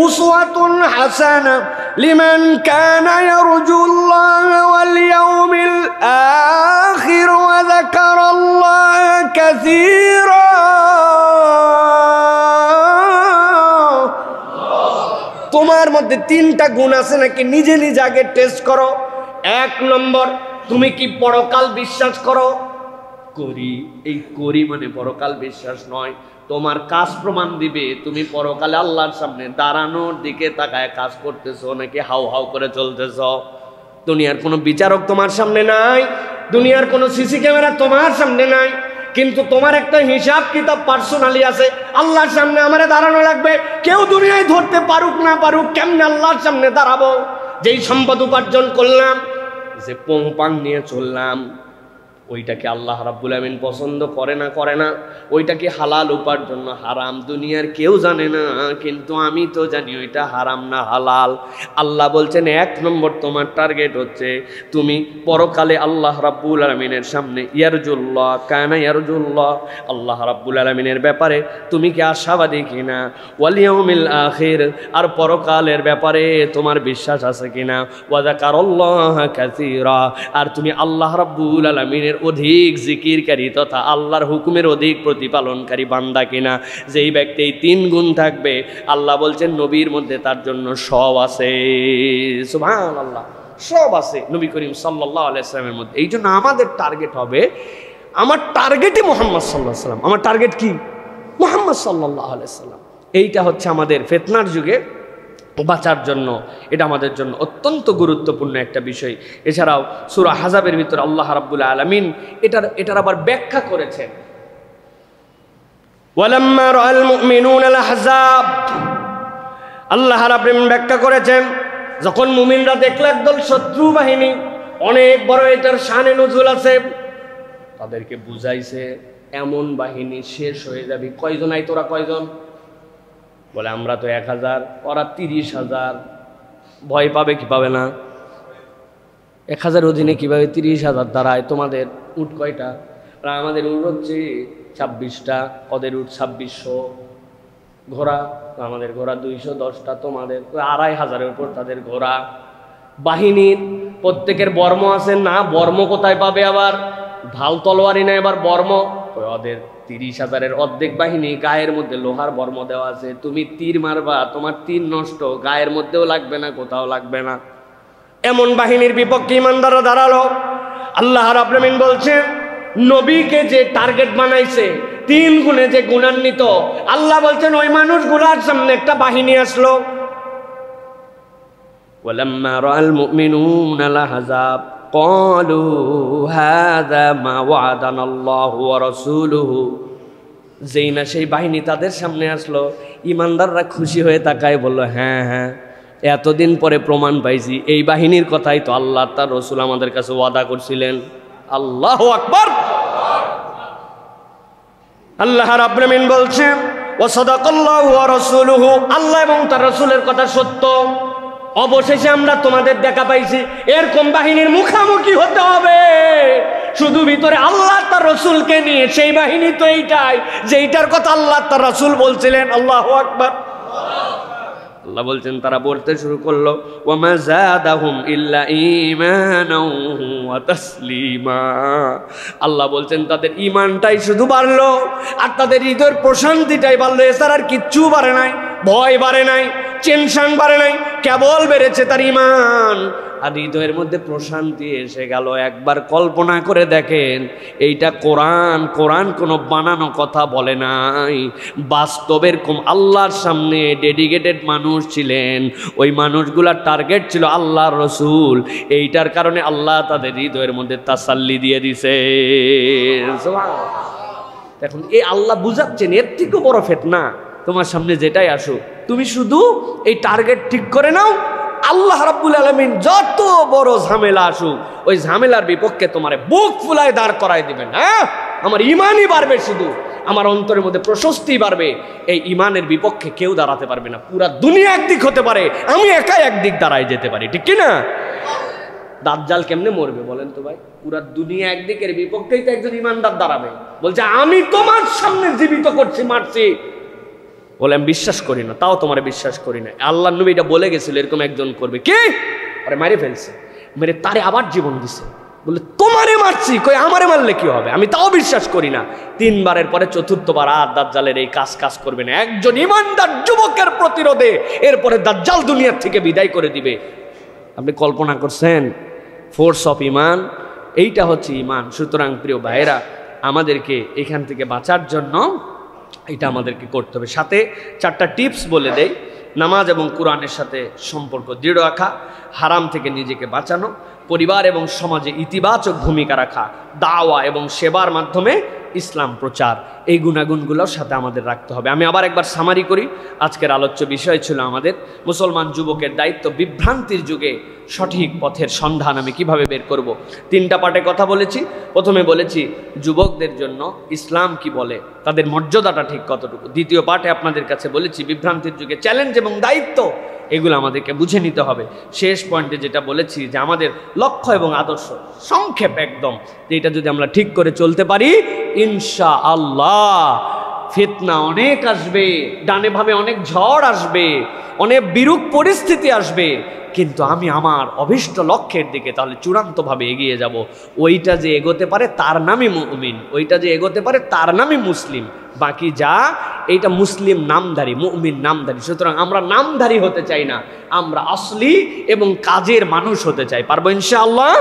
উসওয়াতুন হাসানা লিমান কানা ইয়ারজুল্লাহ ওয়াল ইয়াউমিল আখির ওয়া যাকারাল্লাহা কাসীরা। তোমার মধ্যে 3টা গুণ আছে নাকি নিজে নিজে আগে টেস্ট করো। 1 নম্বর, তুমি কি পরকাল বিশ্বাস করো? করি। এই করি মানে পরকাল বিশ্বাস নয়। তোমার কাজ প্রমাণ দিবে তুমি পরকালে আল্লাহর সামনে দাঁড়ানোর দিকে তাকায় কাজ করতেছো নাকি হাউ হাউ করে চলতেছ। দুনিয়ার কোনো বিচারক তোমার সামনে নাই, দুনিয়ার কোনো সিসি ক্যামেরা তোমার সামনে নাই, কিন্তু তোমার একটা হিসাব কিতাব পার্সোনালি আছে। আল্লাহর সামনে আমারে দাঁড়ানো লাগবে, কেউ দুনিয়ায় ধরতে পারুক না পারুক, কেমনে আল্লাহর সামনে দাঁড়াবো? যেই সম্পদ উপার্জন করলাম, যে পোংপাং নিয়ে চললাম, ওইটাকে আল্লাহ রাব্বুল আমিন পছন্দ করে না করে না? ওইটাকে হালাল উপার্জন না হারাম দুনিয়ার কেউ জানে না, কিন্তু আমি তো জানি ওইটা হারাম না হালাল। আল্লাহ বলছেন 1 নম্বর তোমার টার্গেট হচ্ছে তুমি পরকালে আল্লাহ রাব্বুল আলামিনের সামনে ইয়ারজুল্লাহ কানা ইয়ারজুল্লাহ, আল্লাহ রাব্বুল আলামিনের ব্যাপারে তুমি কি আশাবাদী কিনা? ওয়াল ইয়াউমিল আখির, আর পরকালের ব্যাপারে তোমার বিশ্বাস আছে কিনা? ওয়া যাকারাল্লাহা কাসীরা, আর তুমি আল্লাহ রাব্বুল আলামিনের অধিক জিকিরকারী তথা আল্লাহর হুকুমের অধিক প্রতিপালনকারী বান্দা কিনা? যেই ব্যক্তি এই 3 গুণ থাকবে, আল্লাহ বলছেন নবীর মধ্যে তার জন্য সব আছে। সুবহানাল্লাহ, সব আছে নবী করিম সাল্লাল্লাহু আলাইহি ওয়াসাল্লামের মধ্যে। এই জন্য আমাদের টার্গেট হবে, আমার টার্গেটই মুহাম্মদ সাল্লাল্লাহু আলাইহি ওয়াসাল্লাম। আমার টার্গেট কি? মুহাম্মদ সাল্লাল্লাহু আলাইহি ওয়াসাল্লাম। এইটা হচ্ছে আমাদের ফিতনার যুগে বাঁচার জন্য, এটা আমাদের জন্য অত্যন্ত গুরুত্বপূর্ণ একটা বিষয়। এছাড়াও সূরা আহজাবের ভিতরে আল্লাহ রাব্বুল আলামিন এটার আবার ব্যাখ্যা করেছেন। ওয়ালাম্মা রাআল মুমিনুনা আল আহজাব, আল্লাহ রাব্বুল আলামিন ব্যাখ্যা করেছেন যখন মুমিনরা দেখল একদল শত্রু বাহিনী, অনেক বড় এটার শানে নজুল আছে, তাদেরকে বুঝাইছে এমন বাহিনী শেষ হয়ে যাবে। কয়জন আই তোরা কয়জন? বলে আমরা তো 1000, ওরা 30,000। ভয় পাবে কি পাবে না? 1000 অধীনে কিভাবে 30,000 দাঁড়ায়? তোমাদের উট কয়টা? আমাদের উট হচ্ছে 26টা, ওদের উট 2600। ঘোড়া আমাদের ঘোড়া 210টা, তোমাদের 2500-এর উপর তাদের ঘোড়া। বাহিনীর প্রত্যেকের বর্ম আছে না? বর্ম কোথায় পাবে? আবার ঢাল তলোয়ারি না, এবার বর্ম। ওদের 30,000-এর অর্ধেক বাহিনী গায়ের মধ্যে লোহার বর্ম দেওয়া আছে। তুমি তীর মারবা, তোমার তীর নষ্ট, গায়ের মধ্যেও লাগবে না, কোথাও লাগবে না। এমন বাহিনীর বিপক্ষে ইমানদাররা দাঁড়ালো। আল্লাহ রাব্বুল আলামিন বলছেন নবীকে যে টার্গেট বানাইছে, 3 গুণে যে গুণান্বিত, আল্লাহ বলছেন ওই মানুষগুলোর সামনে একটা বাহিনী আসলো। ওয়ালাম্মা রাআল মুমিনুনা আল আহজাব ক্বালু হাযা মা ওয়া'দানাল্লাহু ওয়া রাসূলুহু, যেই না সেই বাহিনী তাদের সামনে আসলো, ইমানদাররা খুশি হয়ে তাকায় বলল, হ্যাঁ হ্যাঁ, এতদিন পরে প্রমাণ পাইছি এই বাহিনীর কথাই তো আল্লাহ তার রাসূল আমাদের কাছে ওয়াদা করছিলেন। আল্লাহু আকবার। আল্লাহ রাব্বুল আলামিন বলছেন ওয়া সাদাকাল্লাহু ওয়া রাসূলুহু, আল্লাহ এবং তার রাসূলের কথা সত্য। অবশেষে আমরা তোমাদের দেখা পাইছি। এরকম বাহিনীর মুখোমুখি হতে হবে, শুধু ভিতরে আল্লাহ তার রাসূলকে নিয়ে। সেই বাহিনী তো এইটাই, যেইটার কথা আল্লাহ তার রাসূল বলছিলেন। আল্লাহু আকবার। আল্লাহ বলছেন, তারা বলতে শুরু করলো, ওয়া মা যাদাহুম ইল্লা ঈমানাও ওয়া তাসলিমা। আল্লাহ বলছেন তাদের ঈমানটাই শুধু বাড়লো, আর তাদের হৃদয়ের প্রশান্তিটাই বাড়লো, এছাড়া আর কিচ্ছু বাড়ে নাই। ভয় বাড়ে নাই, টেনশন বাড়ে নাই, কেবল বেড়েছে তার ঈমান। আর হৃদয়ের মধ্যে প্রশান্তি এসে গেল। একবার কল্পনা করে দেখেন, এইটা কোরআন। কোরআন কোনো বানানো কথা বলে নাই, বাস্তবের কম আল্লাহর সামনে ডেডিকেটেড মানুষ ছিলেন। ওই মানুষগুলার টার্গেট ছিল আল্লাহর রসুল। এইটার কারণে আল্লাহ তাদের হৃদয়ের মধ্যে তাসাল্লি দিয়ে দিছে। এখন এই আল্লাহ বুঝাচ্ছেন, এর থেকেও বড় ফিতনা তোমার সামনে যেটাই আসুক, তুমি শুধু এই টার্গেট ঠিক করে নাও। আল্লাহ রাব্বুল আলামিন যত বড় ঝামেলা আসুক, ওই ঝামেলার বিপক্ষে তোমার বুক ফুলায় দাঁড় করাই দিবেন। হ্যাঁ, আমার ইমানই বাড়বে, শুধু আমার অন্তরের মধ্যে প্রশস্তি বাড়বে। এই ইমানের বিপক্ষে কেউ দাঁড়াতে পারবে না। পুরা দুনিয়া একদিক হতে পারে, আমি একাই একদিক দাঁড়ায় যেতে পারি, ঠিক কি না? দাজ্জাল কেমনে মরবে বলেন তো ভাই? পুরা দুনিয়া একদিকের বিপক্ষেই তো একজন ইমানদার দাঁড়াবে, বলছে আমি তোমার সামনে জীবিত করছি, মারছি। বলে আমি বিশ্বাস করি না, তাও তোমার বিশ্বাস করি না। আল্লাহ নবী এটা বলে গেছিল, এরকম একজন করবে। কে? আরে মারে ফেলছে, মেরে তারে আবার জীবন দিছে। বলে তোমারে মারছি, কই আমারে মারলে কি হবে? আমি তাও বিশ্বাস করি না। 3 বারের পরে চতুর্থবার আর দাজ্জালের এই কাজ করবে না। একজন ইমানদার যুবকের প্রতিরোধে এরপরে দাজ্জাল দুনিয়ার থেকে বিদায় করে দিবে। আপনি কল্পনা করছেন ফোর্স অফ ইমান? এইটা হচ্ছে ইমান। সুতরাং প্রিয় ভাইয়েরা, আমাদেরকে এখান থেকে বাঁচার জন্য এটা আমাদেরকে করতে হবে। সাথে 4টা টিপস বলে দেই। নামাজ এবং কোরআনের সাথে সম্পর্ক দৃঢ় রাখা, হারাম থেকে নিজেকে বাঁচানো, পরিবার এবং সমাজে ইতিবাচক ভূমিকা রাখা, দাওয়া এবং সেবার মাধ্যমে ইসলাম প্রচার, এই গুণাগুণগুলোর সাথে আমাদের রাখতে হবে। আমি আবার একবার সামারি করি। আজকের আলোচ্য বিষয় ছিল আমাদের মুসলমান যুবকের দায়িত্ব। বিভ্রান্তির যুগে সঠিক পথের সন্ধান আমি কিভাবে বের করব। 3টা পার্টে কথা বলেছি। প্রথমে বলেছি যুবকদের জন্য ইসলাম কি বলে, তাদের মর্যাদাটা ঠিক কতটুকু। দ্বিতীয় পার্টে আপনাদের কাছে বলেছি বিভ্রান্তির যুগে চ্যালেঞ্জ এবং দায়িত্ব, এগুলো আমাদেরকে বুঝে নিতে হবে। শেষ পয়েন্টে যেটা বলেছি যে আমাদের লক্ষ্য এবং আদর্শ, সংক্ষেপ একদম, যে এটা যদি আমরা ঠিক করে চলতে পারি, ইনশাআল্লাহ ফিতনা অনেক আসবে, ডানে ভাবে অনেক ঝড় আসবে, অনেক বিরূপ পরিস্থিতি আসবে, কিন্তু আমি আমার অভিষ্ট লক্ষ্যের দিকে তাহলে চূড়ান্তভাবে এগিয়ে যাব। ওইটা যে এগোতে পারে তার নামই মুমিন, ওইটা যে এগোতে পারে তার নামই মুসলিম। বাকি যা, এইটা মুসলিম নামধারী, মুমিন নামধারী। সুতরাং আমরা নামধারী হতে চাই না, আমরা আসলি এবং কাজের মানুষ হতে চাই। পারবো ইনশাআল্লাহ?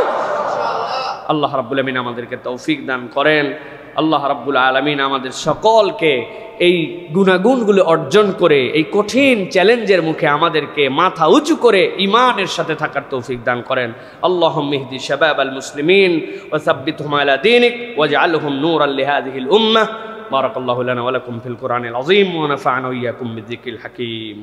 আল্লাহ রাব্বুল আলামিন আমাদেরকে তৌফিক দান করেন। আল্লাহ রাব্বুল আলামিন আমাদের সকলকে এই গুণাগুণগুলো অর্জন করে এই কঠিন চ্যালেঞ্জের মুখে আমাদেরকে মাথা উঁচু করে ঈমানের সাথে থাকার তৌফিক দান করেন। আল্লাহুম্মা ইহদি শাবাবাল মুসলিমিন ওয়া সাব্বিতহুম আলা দীনিক ওয়াজআলহুম নূরান লিহাযিহিল উম্মাহ। বারাকাল্লাহু লানা ওয়া লাকুম ফিল কুরআনিল আযীম ওয়া নাফা'না ওয়া ইয়্যাকুম বিযিক্রিল হাকীম।